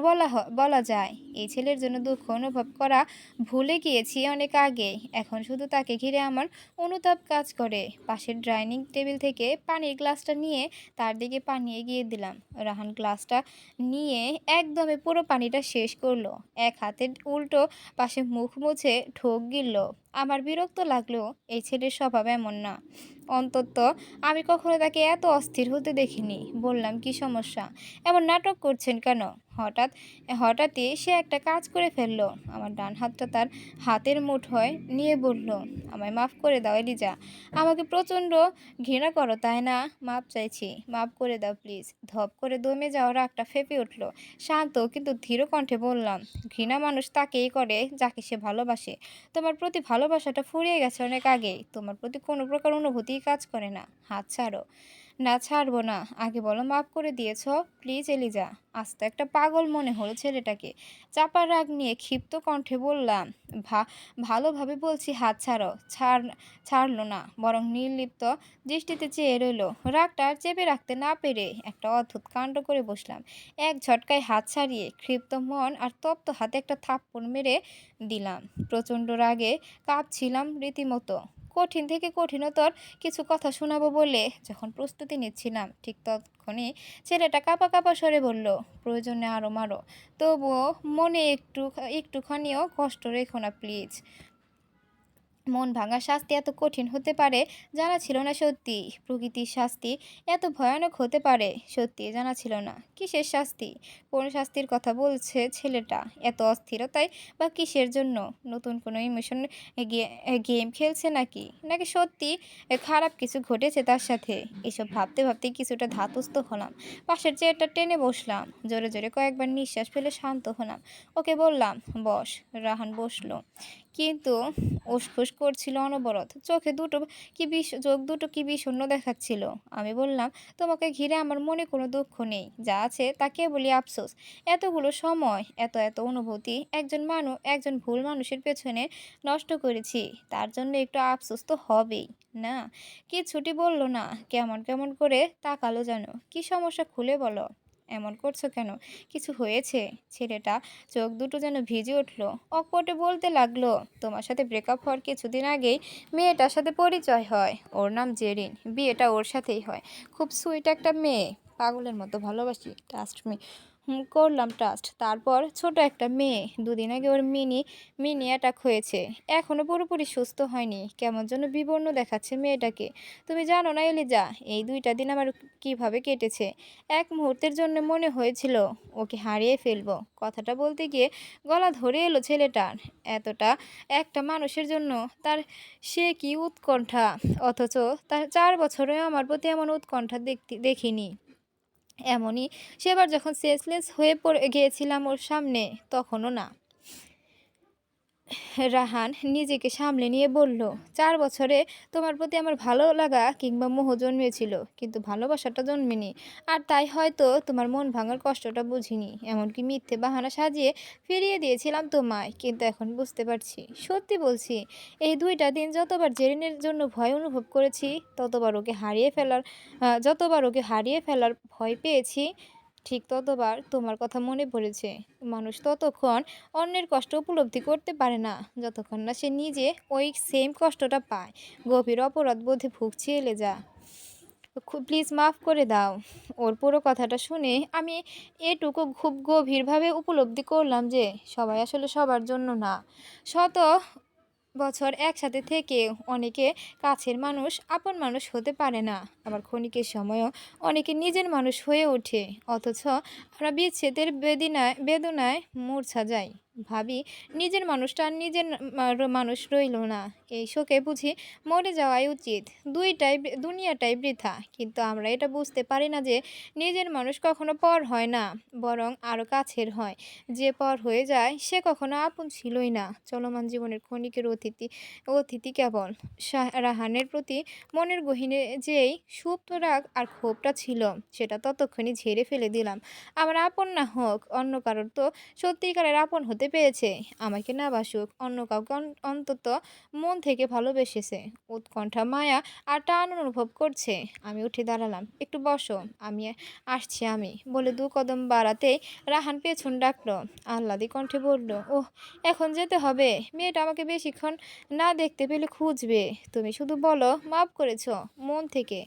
বলা যায়। এই ছেলের জন্য দুঃখ অনুভব করা ভুলে গিয়েছি অনেক আগেই। এখন শুধু তাকে ঘিরে আমার অনুতাপ কাজ করে। পাশের ডাইনিং টেবিল থেকে পানির গ্লাসটা নিয়ে তার দিকে পানি এগিয়ে দিলাম। রাহান গ্লাসটা নিয়ে একদমে পুরো পানিটা শেষ করলো। এক হাতে উল্টো পাশে মুখ মুছে ঢোক গিলল। আমার বিরক্ত লাগলেও এই ছেলের স্বভাব এমন না। অন্তত আমি কখনো তাকে এত অস্থির হতে দেখিনি। বললাম, কি সমস্যা? এমন নাটক করছেন কেন? হঠাৎই সে একটা কাজ করে ফেললো। আমার ডান হাতটা তার হাতের মুঠোয় নিয়ে বলল, আমায় মাফ করে দাও এলিজা। আমাকে প্রচণ্ড ঘৃণা করো তাই না? মাপ চাইছি, মাফ করে দাও প্লিজ। ধপ করে দমে যাওয়া রাগটা ফেঁপে উঠল। শান্ত কিন্তু ধীর কণ্ঠে বললাম, ঘৃণা মানুষ তাকেই করে যাকে সে ভালোবাসে। তোমার প্রতি ভালোবাসাটা ফুরিয়ে গেছে অনেক আগেই। তোমার প্রতি কোনো প্রকার অনুভূতিই কাজ করে না। হাত ছাড়ো। না, ছাড়বো না। আগে বলো মাফ করে দিয়েছ? Please Eliza. আজ তো একটা পাগল মনে হলো ছেলেটাকে। চাপা রাগ নিয়ে ক্ষিপ্ত কণ্ঠে বললাম, ভা ভালোভাবে বলছি, হাত ছাড়ো। ছাড়লো না, বরং নির্লিপ্ত দৃষ্টিতে চেয়ে রইল। রাগটা আর চেপে রাখতে না পেরে একটা অদ্ভুত কাণ্ড করে বসলাম। এক ঝটকায় হাত ছাড়িয়ে ক্ষিপ্ত মন আর তপ্ত হাতে একটা থাপ্পড় মেরে দিলাম। প্রচণ্ড রাগে কাঁপছিলাম রীতিমতো। কঠিন থেকে কঠিনতর কিছু কথা শোনাবো বলে যখন প্রস্তুতি নিচ্ছিলাম, ঠিক তখনই ছেলেটা কাঁপা কাঁপা স্বরে বলল, প্রয়োজনে আরও মারো, তবুও মনে একটুখানিও কষ্ট রেখো না প্লিজ। মন ভাঙার শাস্তি এত কঠিন হতে পারে জানা ছিল না। সত্যি প্রকৃতির শাস্তি এত ভয়ানক হতে পারে সত্যি জানা ছিল না। কিসের শাস্তি? কোন শাস্তির কথা বলছে ছেলেটা? এত অস্থিরতায় বা কিসের জন্য? নতুন কোনো ইমোশন গেম খেলছে নাকি? নাকি সত্যি খারাপ কিছু ঘটেছে তার সাথে? এসব ভাবতে ভাবতে কিছুটা ধাতস্থ হলাম। পাশের চেয়ারটা টেনে বসলাম। জোরে জোরে কয়েকবার নিঃশ্বাস ফেলে শান্ত হলাম। ওকে বললাম, বস। রাহান বসলো, কিন্তু উসখুস করছিল অনবরত। চোখ দুটো কি বিষণ্ণ দেখাচ্ছিল। আমি বললাম, তোমাকে ঘিরে আমার মনে কোনো দুঃখ নেই। যা আছে তা কেবলই আফসোস। এতগুলো সময়, এত অনুভূতি একজন ভুল মানুষের পেছনে নষ্ট করেছি। তার জন্য একটু আফসোস তো হবেই না? কিছুটি বলল না। কেমন কেমন করে তাকালো যেন। কি সমস্যা খুলে বলো। এমন করছো কেন? কিছু হয়েছে? ছেলেটা চোখ দুটো যেন ভিজে উঠল। অকপটে বলতে লাগলো, তোমার সাথে ব্রেকআপ হওয়ার কিছুদিন আগেই মেয়েটার সাথে পরিচয় হয়। ওর নাম জেরিন। বিয়েটা ওর সাথেই হয়। খুব সুইট একটা মেয়ে। পাগলের মতো ভালোবাসি। Trust me. করলাম ট্রাস্ট। তারপর ছোট একটা মেয়ে। দুদিন আগে ওর মিনি অ্যাটাক হয়েছে। এখনো পুরোপুরি সুস্থ হয়নি। কেমন যেন বিবর্ণ দেখাচ্ছে মেয়েটাকে। তুমি জানো না এলিজা, এই ২টা দিন আমার কিভাবে কেটেছে। এক মুহূর্তের জন্য মনে হয়েছিল ওকে হারিয়ে ফেলবো। কথাটা বলতে গিয়ে গলা ধরে এলো ছেলেটার। এতটা একটা মানুষের জন্য তার সে কি উৎকণ্ঠা! অথচ তার ৪ বছরেও আমার প্রতি এমন উৎকণ্ঠা দেখিনি। এমনই সেবার যখন সেন্সলেস হয়ে পড়ে গিয়েছিলাম ওর সামনে, তখনও না। রাহান নিজেকে সামলে নিয়ে বলল, ৪ বছরে তোমার প্রতি আমার ভালো লাগা কিংবা মোহ জন্মেছিল, কিন্তু ভালোবাসাটা জন্মেনি। আর তাই হয়তো তোমার মন ভাঙার কষ্টটা বুঝিনি। এমনকি মিথ্যে বাহানা সাজিয়ে ফিরিয়ে দিয়েছিলাম তোমায়। কিন্তু এখন বুঝতে পারছি, সত্যি বলছি, এই ২টা দিন যতবার জেরিনের জন্য ভয় অনুভব করেছি, যতবার ওকে হারিয়ে ফেলার ভয় পেয়েছি, ঠিক ততবার তোমার কথা মনে পড়েছে। মানুষ ততক্ষণ অন্যের কষ্ট উপলব্ধি করতে পারে না যতক্ষণ না সে নিজে ওই সেম কষ্টটা পায়। গভীর অপরাধ বোধে ভুগছি এলেজা। প্লিজ মাফ করে দাও। ওর পুরো কথাটা শুনে আমি এটুকু খুব গভীরভাবে উপলব্ধি করলাম যে সবাই আসলে সবার জন্য না। শত বছর একসাথে থেকেও অনেকে কাছের মানুষ আপন মানুষ হতে পারে না। আবার ক্ষণিকের সময়ও অনেকে নিজের মানুষ হয়ে ওঠে। অথচ আমরা বিচ্ছেদের বেদনায় মূর্ছা যাই। ভাবি, নিজের মানুষটা আর নিজের মানুষ রইল না। এই শোকে বুঝি মরে যাওয়াই উচিত। দুনিয়াটাই বৃথা। কিন্তু আমরা এটা বুঝতে পারি না যে নিজের মানুষ কখনো পর হয় না, বরং আরও কাছের হয়। যে পর হয়ে যায় সে কখনো আপন ছিলই না। চলমান জীবনের ক্ষণিকের অতিথি কেবল। রাহানের প্রতি মনের গহীনে যেই সুপ্ত রাগ আর ক্ষোভটা ছিল, সেটা ততক্ষণই ঝেড়ে ফেলে দিলাম। আমার আপন না হোক, অন্য কারোর তো সত্যিকারের আপন হতে পেরেছে। আমাকে না বাসুক, অন্য কাউকে অন্তত মন থেকে ভালোবেসেছে। উৎকণ্ঠা, মায়া আর টান অনুভব করছে। আমি উঠে দাঁড়ালাম। একটু বসো, আমি আসছি বলে ২ কদম বাড়াতেই রাহান পেছন ডাকলো। আহ্লাদী কণ্ঠে বলল, ওহ, এখন যেতে হবে? মেয়েটা আমাকে বেশিক্ষণ না দেখতে পেলে খুঁজবে। তুমি শুধু বলো মাফ করেছো মন থেকে।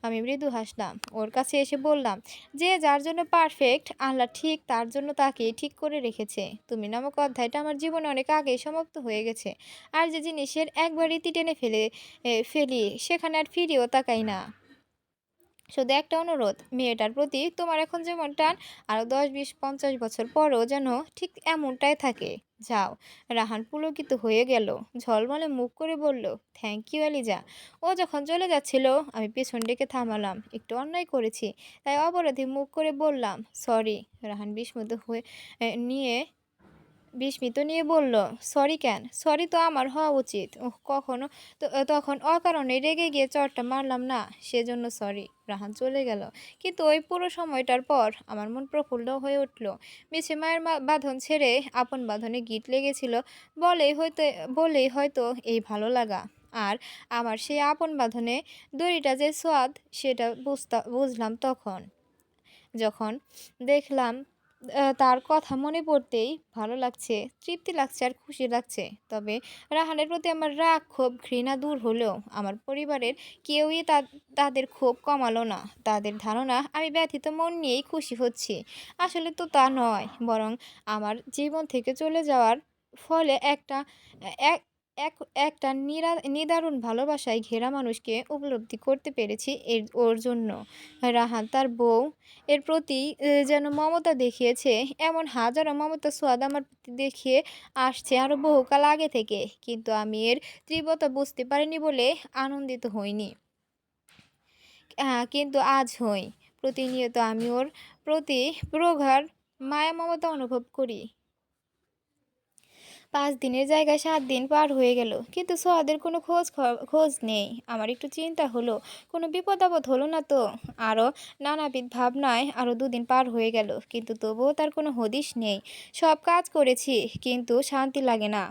আমি মৃদু হাসলাম। ওর কাছে এসে বললাম, যে যার জন্য পারফেক্ট, আল্লাহ ঠিক তার জন্য তাকে ঠিক করে রেখেছে। তুমি নামক অধ্যায়টা আমার জীবনে অনেক আগেই সমাপ্ত হয়ে গেছে। আর যে জিনিসের একবার রীতি টেনে ফেলি, সেখানে আর ফিরেও তাকাই না। শুধু একটা অনুরোধ, মেয়েটার প্রতি তোমার এখন যেমন টান, আরও ১০, ২০, ৫০ বছর পরও যেন ঠিক এমনটাই থাকে। যাও। রাহান পুলকিত হয়ে গেল। ঝলমলে মুখ করে বলল, থ্যাংক ইউ এলিজা। ও যখন চলে যাচ্ছিল আমি পেছন ডেকে থামালাম। একটু অন্যায় করেছি, তাই অপরাধী মুখ করে বললাম, সরি। রাহান নিয়ে বিস্মিত নিয়ে বলল, সরি কেন? সরি তো আমার হওয়া উচিত। ওহ, কখনো তখন অকারণে রেগে গিয়ে চড়টা মারলাম না, সেজন্য সরি। রাহান চলে গেল। কিন্তু ওই পুরো সময়টার পর আমার মন প্রফুল্ল হয়ে উঠল। মিছে মায়ের বাঁধন ছেড়ে আপন বাঁধনে গিঁট লেগেছিল বলেই হয়তো বলেই হয়তো এই ভালো লাগা। আর আমার সেই আপন বাঁধনে দড়িটা যে সোয়াদ, সেটা বুঝলাম তখন, যখন দেখলাম তার কথা মনে পড়তেই ভালো লাগছে, তৃপ্তি লাগছে আর খুশি লাগছে। তবে রাহানের প্রতি আমার রাগ, ক্ষোভ, ঘৃণা দূর হলেও আমার পরিবারের কেউই তাদের ক্ষোভ কমালো না। তাদের ধারণা আমি ব্যথিত মন নিয়েই খুশি হচ্ছি। আসলে তো তা নয়, বরং আমার জীবন থেকে চলে যাওয়ার ফলে এক এক একটা নিদারুণ ভালোবাসায় ঘেরা মানুষকে উপলব্ধি করতে পেরেছি ওর জন্য। রাহান তার বউ এর প্রতি যেন মমতা দেখিয়েছে, এমন হাজারো মমতার ছোঁয়াচ আমার প্রতি দেখিয়ে আসছে আরও বহুকাল আগে থেকে। কিন্তু আমি এর তীব্রতা বুঝতে পারিনি বলে আনন্দিত হইনি। কিন্তু আজ হই। প্রতিনিয়ত আমি ওর প্রতি প্রগাঢ় মায়া মমতা অনুভব করি। ৫ দিনের জায়গায় ৭ দিন পার হয়ে গেল, কিন্তু সোহাদের কোনো খোঁজ নেই। আমার একটু চিন্তা হলো, কোনো বিপদ-আপদ হলো না তো। আরও নানাবিধ ভাবনায় আরও ২ দিন পার হয়ে গেল, কিন্তু তবুও তার কোনো হদিশ নেই। সব কাজ করেছি, কিন্তু শান্তি লাগে না।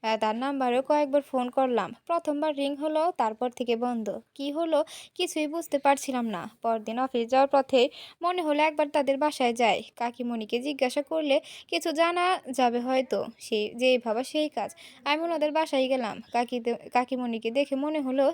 তার নাম্বারেও কয়েকবার ফোন করলাম। প্রথমবার রিং হলো, তারপর থেকে বন্ধ। কি হলো কিছুই বুঝতে পারছিলাম না। পরদিন অফিস যাওয়ার পথে মনে হলো একবার তাদের বাসায় যাই। কাকিমণিকে জিজ্ঞাসা করলে কিছু জানা যাবে হয়তো। সেই যেই ভাবা সেই কাজ। আমি ওনাদের বাসায় গেলাম। কাকিমণিকে দেখে মনে হলো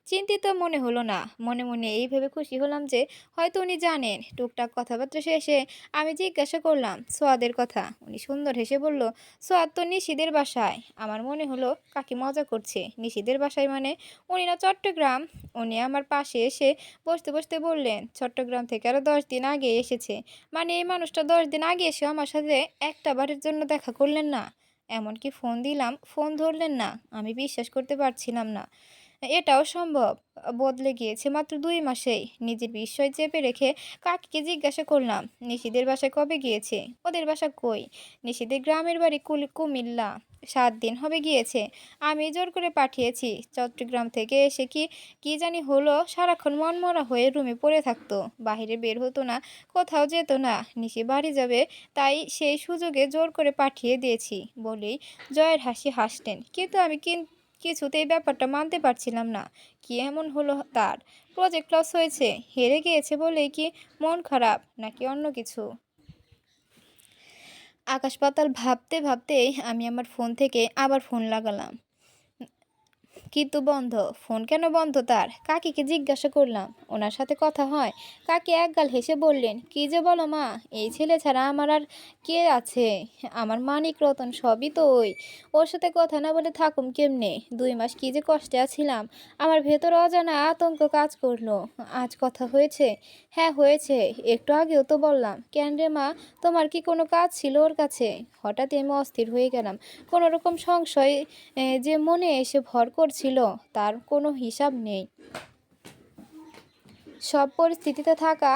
চিন্তিত মনে হলো না। মনে মনে এই ভেবে খুশি হলাম যে হয়তো উনি জানেন। টুকটাক কথাবার্তা শেষে আমি জিজ্ঞাসা করলাম সোয়াদের কথা। উনি সুন্দর হেসে বলল, সোয়াদ তো নিশিদের বাসায়। আমার মনে হলো কাকি মজা করছে। নিশিদের বাসায় মানে? উনি না চট্টগ্রাম। উনি আমার পাশে এসে বসতে বসতে বললেন, চট্টগ্রাম থেকে আরো 10 দিন আগে এসেছে। মানে এই মানুষটা 10 দিন আগে এসে আমার সাথে একটা বারের জন্য দেখা করলেন না। এমনকি ফোন দিলাম, ফোন ধরলেন না। আমি বিশ্বাস করতে পারছিলাম না। এটাও সম্ভব। বদলে গিয়েছে মাত্র ২ মাসেই। নিজের বিস্ময় চেপে রেখে কাকিকে জিজ্ঞাসা করলাম, নিশিদের বাসায় কবে গিয়েছে? ওদের বাসা কই? নিশিদের গ্রামের বাড়ি কুমিল্লা। ৭ দিন হবে গিয়েছে। আমি জোর করে পাঠিয়েছি। চট্টগ্রাম থেকে এসে কি কি জানি হলো, সারাক্ষণ মনমরা হয়ে রুমে পড়ে থাকতো। বাহিরে বের হতো না, কোথাও যেত না। নিশি বাড়ি যাবে, তাই সেই সুযোগে জোর করে পাঠিয়ে দিয়েছি বলেই জয়ের হাসি হাসলেন। কিন্তু আমি কিছুতেই ব্যাপারটা মানতে পারছিলাম না। কি এমন হলো তার? প্রজেক্ট লস হয়েছে? হেরে গিয়েছে বলেই কি মন খারাপ, নাকি অন্য কিছু? আকাশ পাতাল ভাবতে ভাবতেই আমি আমার ফোন থেকে আবার ফোন লাগালাম, কিন্তু বন্ধ। ফোন কেন বন্ধ তার? কাকিকে জিজ্ঞাসা করলাম, ওনার সাথে কথা হয়? কাকি একগাল হেসে বললেন, কি যে বলো মা, এই ছেলে ছাড়া আমার আর কে আছে? আমার মানিক রতন সবই তো ওই। ওর সাথে কথা না বলে থাকুম কেমনে? 2 মাস কি যে কষ্টে আছিলাম। আমার ভেতর অজানা আতঙ্ক কাজ করলো। আজ কথা হয়েছে? হ্যাঁ হয়েছে, একটু আগেও তো বললাম। কেন রে মা, তোমার কি কোনো কাজ ছিল ওর কাছে? হঠাৎই আমি অস্থির হয়ে গেলাম। কোনো রকম সংশয় যে মনে এসে ভর করছিল, তার কোনো হিসাব নেই। সব পরিস্থিতিতে থাকা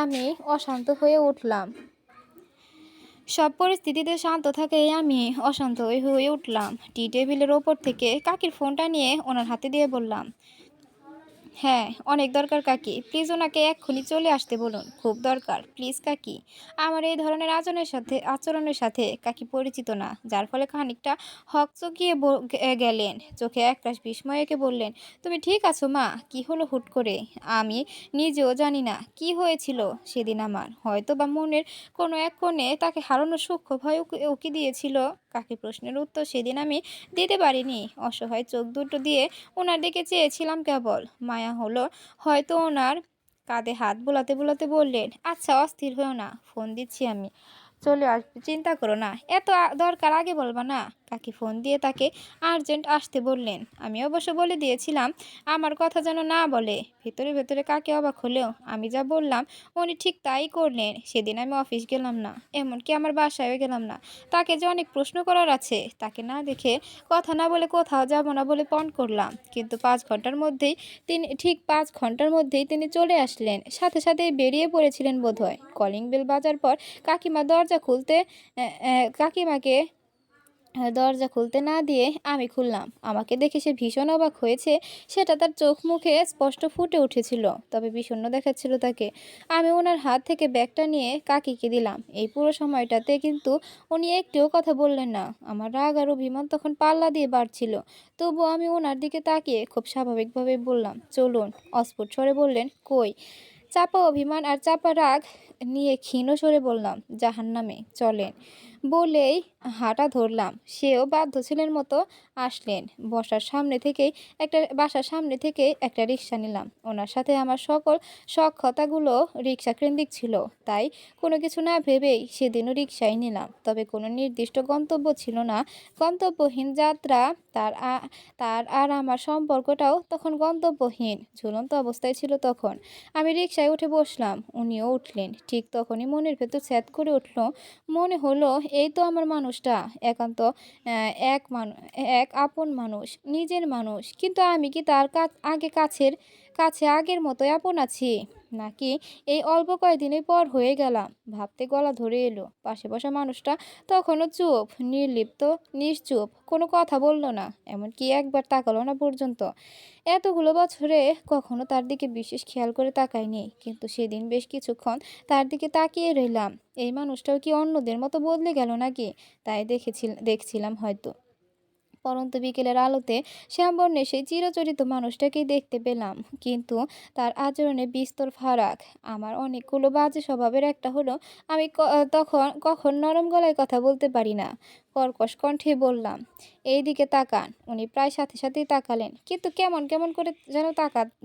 আমি অশান্ত হয়ে উঠলাম। সব পরিস্থিতিতে শান্ত থাকে আমি অশান্ত হয়ে উঠলাম। টি টেবিলের ওপর থেকে কাকির ফোনটা নিয়ে ওনার হাতে দিয়ে বললাম, হ্যাঁ, অনেক দরকার কাকি। প্লিজ ওনাকে এক্ষুনি চলে আসতে বলুন। খুব দরকার। প্লিজ কাকি। আমার এই ধরনের আচরণের সাথে কাকি পরিচিত না, যার ফলে খানিকটা হকচকিয়ে গেলেন। চোখে একরাশ বিস্ময় এঁকে বললেন, তুমি ঠিক আছো মা? কি হলো হুট করে? আমি নিজেও জানি না কি হয়েছিল সেদিন আমার। হয়তো বা মনের কোনো এক কোণে তাকে হারানোর সূক্ষ্ম ভয় উকি দিয়েছিল। কাকি প্রশ্নের উত্তর সেদিন আমি দিতে পারিনি। অসহায় চোখ দুটো দিয়ে ওনার দিকে চেয়েছিলাম কেবল। মায়া হলো হয়তো ওনার কাঁধে হাত বোলাতে বোলাতে বললেন, আচ্ছা অস্থির হয়েও না, ফোন দিচ্ছি আমি, চলে আসবে, চিন্তা করো না। এত দরকার আগে বলবা না? কাকি ফোন দিয়ে তাকে আর্জেন্ট আসতে বললেন। আমি অবশ্য বলে দিয়েছিলাম আমার কথা যেন না বলে। ভেতরে ভেতরে কাকে অবাক হলেও আমি যা বললাম উনি ঠিক তাই করলেন। সেদিন আমি অফিস গেলাম না, এমনকি আমার বাসায়ও গেলাম না। তাকে যে অনেক প্রশ্ন করার আছে, তাকে না দেখে কথা না বলে কোথাও যাব না বলে পণ করলাম। কিন্তু 5 ঘন্টার মধ্যেই ঠিক 5 ঘন্টার মধ্যেই তিনি চলে আসলেন। সাথে সাথেই বেরিয়ে পড়েছিলেন বোধহয়। কলিং বেল বাজার পর কাকিমা দরজা খুলতে কাকিমাকে দরজা খুলতে না দিয়ে আমি খুললাম। আমাকে দেখে সে ভীষণ অবাক হয়েছে, সেটা তার চোখ মুখে স্পষ্ট ফুটে উঠেছিল। তবে বিষণ্ণ দেখাচ্ছিল তাকে। আমি ওনার হাত থেকে ব্যাগটা নিয়ে কাকিকে দিলাম। এই পুরো সময়টাতে কিন্তু উনি একটিও কথা বললেন না। আমার রাগ আর অভিমান তখন পাল্লা দিয়ে বাড়ছিল। তবুও আমি ওনার দিকে তাকিয়ে খুব স্বাভাবিকভাবে বললাম, চলুন। অস্ফুট স্বরে বললেন, কই? চাপা অভিমান আর চাপা রাগ নিয়ে ক্ষীণ স্বরে বললাম, জাহান্নামে চলেন। বলেই হাঁটা ধরলাম। সেও বাধ্য ছেলের মতো আসলেন। বাসার সামনে থেকেই একটা রিকশা নিলাম। ওনার সাথে আমার সকল সক্ষতাগুলো রিকশা কেন্দ্রিক ছিল, তাই কোনো কিছু না ভেবেই সেদিনও রিকশাই নিলাম। তবে কোনো নির্দিষ্ট গন্তব্য ছিল না। গন্তব্যহীন যাত্রা। তার তার আর আমার সম্পর্কটাও তখন গন্তব্যহীন, ঝুলন্ত অবস্থায় ছিল তখন। আমি রিকশায় উঠে বসলাম, উনিও উঠলেন। ঠিক তখনই মনের ভেতর স্যাঁত করে উঠল। মনে হলো এই তো আমার মানুষটা, একান্ত এক আপন মানুষ, নিজের মানুষ। কিন্তু আমি কি তার কাছে আগের মতোই আপন আছি, নাকি এই অল্প কয়েকদিনের পর হয়ে গেলাম? ভাবতে গলা ধরে এলো। পাশে বসা মানুষটা তখনও চুপ, নির্লিপ্ত, নিশ্চুপ, কোনো কথা বলল না, এমনকি একবার তাকালো না পর্যন্ত। এতগুলো বছরে কখনো তার দিকে বিশেষ খেয়াল করে তাকাইনি, কিন্তু সেদিন বেশ কিছুক্ষণ তার দিকে তাকিয়ে রইলাম। এই মানুষটাও কি অন্যদের মতো বদলে গেল নাকি? তাই দেখছিলাম হয়তো। পরন্ত বিকেলের আলোতে শ্যামবর্ণের সেই চিরাচরিত মানুষটাকেই দেখতে পেলাম, কিন্তু তার আচরণে বিস্তর ফারাক। আমার অনেকগুলো বাজে স্বভাবের একটা হলো আমি তখন কখন নরম গলায় কথা বলতে পারি না। কর্কশ কণ্ঠে বললাম, এইদিকে তাকান। উনি প্রায় সাথে সাথেই তাকালেন, কিন্তু কেমন কেমন করে যেন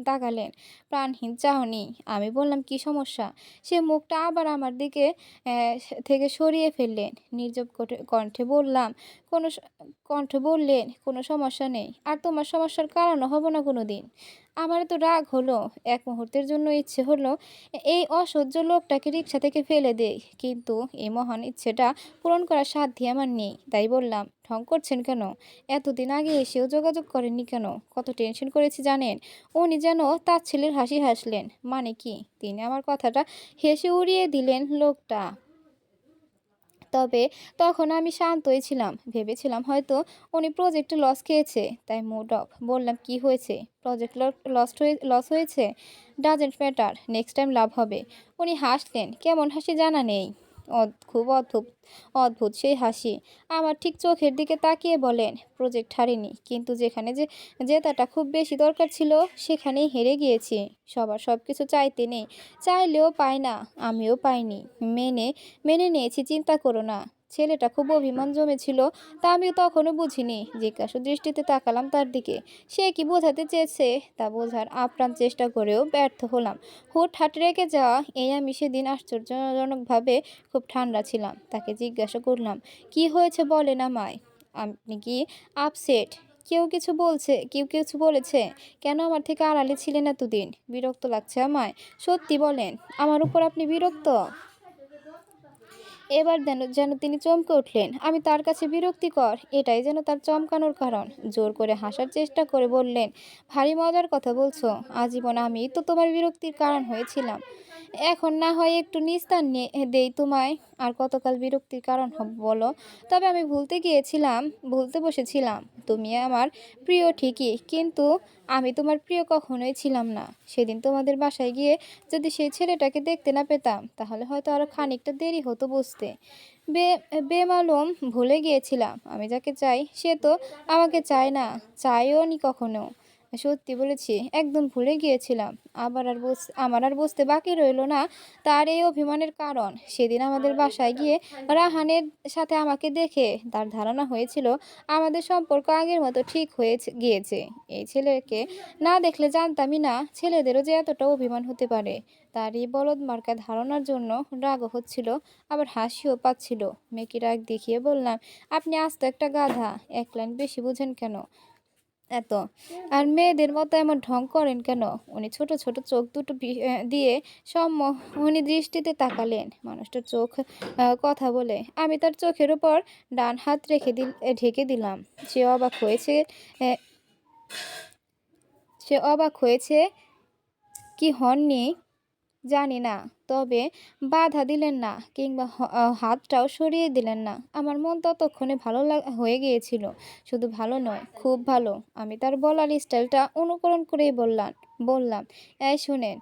তাকালেন, প্রাণহীন চাহনি। আমি বললাম, কি সমস্যা? সে মুখটা আবার আমার দিকে থেকে সরিয়ে ফেললেন। নির্জব কণ্ঠে বললাম, কোনো বললেন, কোনো সমস্যা নেই, আর তোমার সমস্যার কারণও হব না কোনো দিন। আমার তো রাগ হলো, এক মুহূর্তের জন্য ইচ্ছে হলো এই অসহ্য লোকটাকে রিকশা থেকে ফেলে দেই, কিন্তু এই মহান ইচ্ছেটা পূরণ করার সাধ্যই আমার নেই। তাই বললাম, ঢং করছেন কেন? এতদিন আগে এসেও যোগাযোগ করেননি কেন? কত টেনশন করেছি জানেন? উনি যেন তার ছেলের হাসি হাসলেন। মানে কি? তিনি আমার কথাটা হেসে উড়িয়ে দিলেন লোকটা। তবে তখন আমি শান্তই ছিলাম। ভেবেছিলাম হয়তো উনি প্রজেক্টে লস খেয়েছে, তাই মুড অফ। বললাম, কি হয়েছে? প্রজেক্ট লস হয়েছে? ডাজেন্ট ম্যাটার, নেক্সট টাইম লাভ হবে। উনি হাসলেন, কেমন হাসি জানা নেই। খুব অদ্ভুত অদ্ভুত সেই হাসি। আমার ঠিক চোখের দিকে তাকিয়ে বলেন, প্রজেক্ট হারিনি, কিন্তু যেখানে জেতাটা খুব বেশি দরকার ছিল সেখানেই হেরে গিয়েছি। সবার সব কিছু চাইতে নেই, চাইলেও পায় না। আমিও পাইনি, মেনে মেনে নিয়েছি, চিন্তা করো না। ছেলেটা খুব অভিমান জমেছিল, তা আমি তখনও বুঝিনি। জিজ্ঞাসু দৃষ্টিতে তাকালাম তার দিকে। সে কি বোঝাতে চেয়েছে তা বোঝার আপ্রাণ চেষ্টা করেও ব্যর্থ হলাম। হুটহাট রেগে যাওয়া এই আমি সেদিন আশ্চর্যজনকভাবে খুব ঠান্ডা ছিলাম। তাকে জিজ্ঞাসা করলাম, কি হয়েছে বলেন আমায়। আপনি কি আপসেট? কেউ কিছু বলেছে? কেন আমার থেকে আড়ালে ছিলেন এতদিন? বিরক্ত লাগছে আমায়, সত্যি বলেন। আমার উপর আপনি বিরক্ত? এবার যেন তিনি চমকে উঠলেন। আমি তার কাছে বিরক্তিকর, এটাই যেন তার চমকানোর কারণ। জোর করে হাসার চেষ্টা করে বললেন, ভারী মজার কথা বলছো। আজীবন আমি তো তোমার বিরক্তির কারণ হয়েছিলাম। এখন না হয় একটু নিস্তার দেই তোমায়। আর কতকাল বিরক্তির কারণ হব বলো? তবে আমি ভুলতে বসেছিলাম। তুমি আমার প্রিয় ঠিকই, কিন্তু আমি তোমার প্রিয় কখনোই ছিলাম না। সেদিন তোমাদের বাসায় গিয়ে যদি সেই ছেলেটাকে দেখতে না পেতাম, তাহলে হয়তো আরো খানিকটা দেরি হতো বুঝতে। বে বেমালুম ভুলে গিয়েছিলাম, আমি যাকে চাই সে তো আমাকে চায় না, চাইও নি কখনো। সত্যি বলেছি, একদম ভুলে গিয়েছিলাম। আমার আর বুঝতে বাকি রইল না তার এই অভিমানের কারণ। সেদিন আমাদের বাসায় গিয়ে রাহানের সাথে আমাকে দেখে তার ধারণা হয়েছিল আমাদের সম্পর্ক আগের মতো ঠিক হয়ে গিয়েছে। এই ছেলেকে না দেখলে জানতামই না ছেলেদেরও যে এতটা অভিমান হতে পারে। তার এই বলদ মার্কা ধারণার জন্য রাগও হচ্ছিল, আবার হাসিও পাচ্ছিল। মেয়েকে রাগ দেখিয়ে বললাম, আপনি আস্ত একটা গাধা, এক লাইন বেশি বুঝেন কেন এত? আর মেয়েদের মতো এমন ঢং করেন কেন? উনি ছোট ছোট চোখ দুটো দিয়ে সম্মোহনী দৃষ্টিতে তাকালেন। মানুষটার চোখ কথা বলে। আমি তার চোখের উপর ডান হাত ঢেকে দিলাম। সে অবাক হয়েছে আহ, সে অবাক হয়েছে কি হননি জানি না, তবে বাধা দিলেন না, কিংবা হাতটাও সরিয়ে দিলেন না। আমার মন ততক্ষণে ভালো হয়ে গিয়েছিল। শুধু ভালো নয়, খুব ভালো। আমি তার বলার স্টাইলটা অনুকরণ করেই বললাম, এই শোনেন,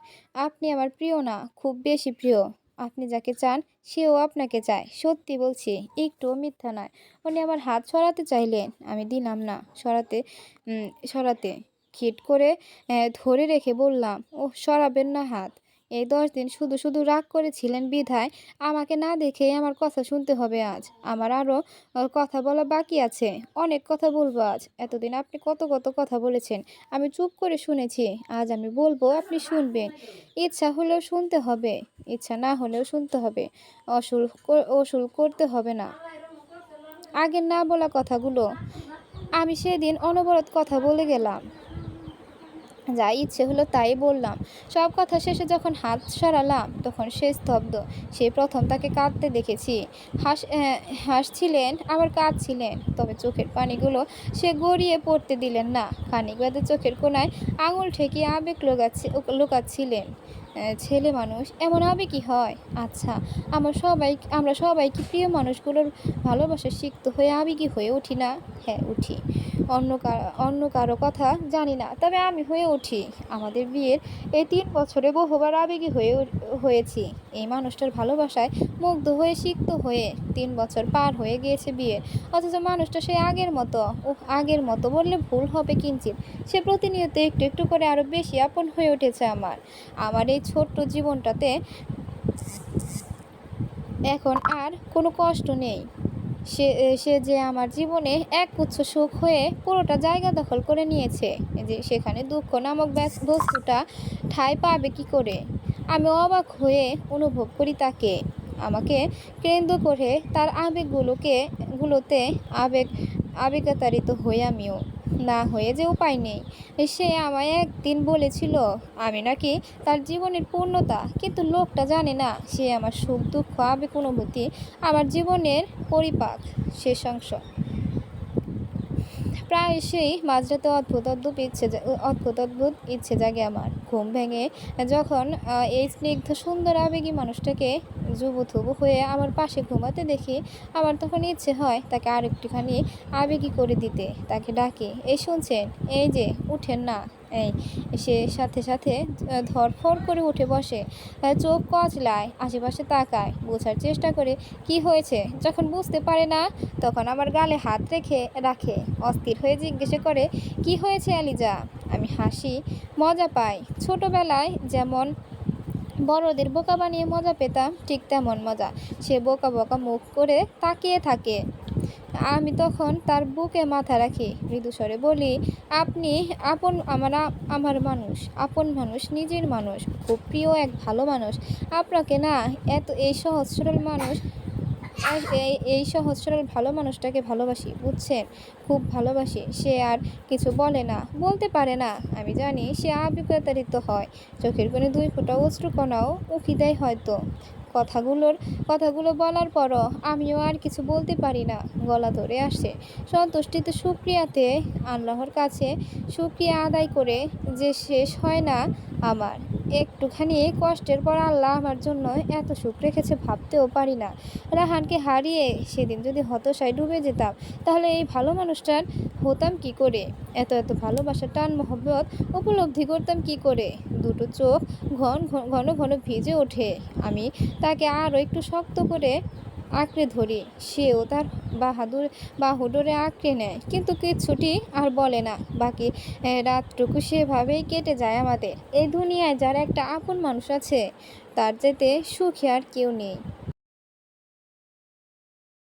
আপনি আমার প্রিয় না, খুব বেশি প্রিয়। আপনি যাকে চান সেও আপনাকে চায়। সত্যি বলছি, একটুও মিথ্যা নয়। উনি আমার হাত সরাতে চাইলেন, আমি দিলাম না সরাতে। খিট করে ধরে রেখে বললাম, ও সরাবেন না হাত। এই 10 দিন শুধু শুধু রাগ করেছিলেন বিধায় আমাকে না দেখেই আমার কথা শুনতে হবে আজ। আমার আরও কথা বলা বাকি আছে, অনেক কথা বলবো আজ। এতদিন আপনি কত কত কথা বলেছেন, আমি চুপ করে শুনেছি। আজ আমি বলবো, আপনি শুনবেন। ইচ্ছা হলেও শুনতে হবে, ইচ্ছা না হলেও শুনতে হবে। ওসুল করতে হবে না আগের না বলা কথাগুলো। আমি সেদিন অনবরত কথা বলে গেলাম, যা ইচ্ছে হলো তাই বললাম। সব কথা শেষে যখন হাত সরালাম তখন সে স্তব্ধ। সেই প্রথম তাকে কাঁদতে দেখেছি। হাসছিলেন আবার কাঁদছিলেন, তবে চোখের পানিগুলো সে গড়িয়ে পড়তে দিলেন না। খানিক বাদে চোখের কোণায় আঙুল ঠেকিয়ে আবেগ লুকাচ্ছিলেন। ছেলে মানুষ এমন আবেগী হয়? আচ্ছা, আমরা সবাই কি প্রিয় মানুষগুলোর ভালোবাসা সিক্ত হয়ে আবেগী হয়ে উঠি না? হ্যাঁ, উঠি। অন্য কারো কথা জানি না, তবে আমি হয়ে উঠি। আমাদের বিয়ের এই ৩ বছরে বহুবার আবেগী হয়েছি। এই মানুষটার ভালোবাসায় মুগ্ধ হয়ে সিক্ত হয়ে ৩ বছর পার হয়ে গিয়েছে বিয়ের। অথচ মানুষটা সেই আগের মতো। ওহ, আগের মতো বললে ভুল হবে কিঞ্চিৎ। সে প্রতিনিয়ত একটু একটু করে আরো বেশি আপন হয়ে উঠেছে আমার এই ছোট্ট জীবনটাতে এখন আর কোনো কষ্ট নেই। সে যে আমার জীবনে একগুচ্ছ সুখ হয়ে পুরোটা জায়গা দখল করে নিয়েছে, যে সেখানে দুঃখ নামক বস্তুটা ঠাঁই পাবে কি করে? আমি অবাক হয়ে অনুভব করি তাকে। আমাকে কেন্দ্র করে তার গুলোতে আবেগ আবেগাতাড়িত হই আমিও। না হয়ে যে উপায় নেই। সে আমায় একদিন বলেছিল আমি নাকি তার জীবনের পূর্ণতা, কিন্তু লোকটা জানে না সে আমার সুখ দুঃখ আবেগ অনুভূতি আমার জীবনের পরিপাক, শেষ অংশ। প্রায়শই মাঝরাতে অদ্ভুত ইচ্ছে জাগে আমার। ঘুম ভেঙে যখন এই স্নিগ্ধ সুন্দর আবেগী মানুষটাকে জুবুথুবু হয়ে আমার পাশে ঘুমাতে দেখি, আমার তখন ইচ্ছে হয় তাকে আর একটুখানি আবেগী করে দিতে। তাকে ডাকি, এই শুনছেন, এই যে উঠেন না। এই সে সাথে সাথে ধরফর করে উঠে বসে, চোখ কচলায়, আশেপাশে তাকায়, বোঝার চেষ্টা করে কি হয়েছে। যখন বুঝতে পারে না, তখন আমার গালে হাত রাখে, অস্থির হয়ে জিজ্ঞেস করে, কি হয়েছে আলিজা? আমি হাসি, মজা পাই। ছোটবেলায় যেমন বড়দের বোকা বানিয়ে মজা পেতাম, ঠিক তেমন মজা। সে বোকা বোকা মুখ করে তাকিয়ে থাকে। আমি তখন তার বুকে মাথা রাখি, মৃদুস্বরে বলি, আপনি আমার মানুষ, আপন মানুষ, নিজের মানুষ, খুব প্রিয় এক ভালো মানুষ। আপনাকে না, এই সহজ সরল মানুষ, এই সহজ সরল ভালো মানুষটাকে ভালোবাসি, বুঝছেন? খুব ভালোবাসি। সে আর কিছু বলে না, বলতে পারে না। আমি জানি সে আবেগতাড়িত হয়। চোখের কোণে 2 ফোঁটা অশ্রুকণাও উঁকি দেয় হয়তো। কথাগুলো বলার পরও আমিও আর কিছু বলতে পারি না। গলা ধরে আসছে। সন্তুষ্টিতে সুক্রিয়াতে আল্লাহর কাছে সুক্রিয়া আদায় করে যে শেষ হয় না আমার। একটুখানি কষ্টের পর আল্লাহ আমার জন্য এত সুখ রেখেছে ভাবতেও পারি না। রাহানকে হারিয়ে সেদিন যদি হতাশায় ডুবে যেতাম, তাহলে এই ভালো মানুষটার হতাম কি করে? এত ভালোবাসা, টান, মহব্বত উপলব্ধি করতাম কি করে? দুটো চোখ ঘন ঘন ভিজে ওঠে। আমি তাকে আরও একটু শক্ত করে আঁকড়ে ধরি। সেও তার বাহু ডোরে আঁকড়ে নেয়, কিন্তু কিচ্ছুটি আর বলে না। বাকি রাতটুকু সেভাবেই কেটে যায় আমাদের। এই দুনিয়ায় যার একটা আপন মানুষ আছে, তার চাইতে সুখী আর কেউ নেই।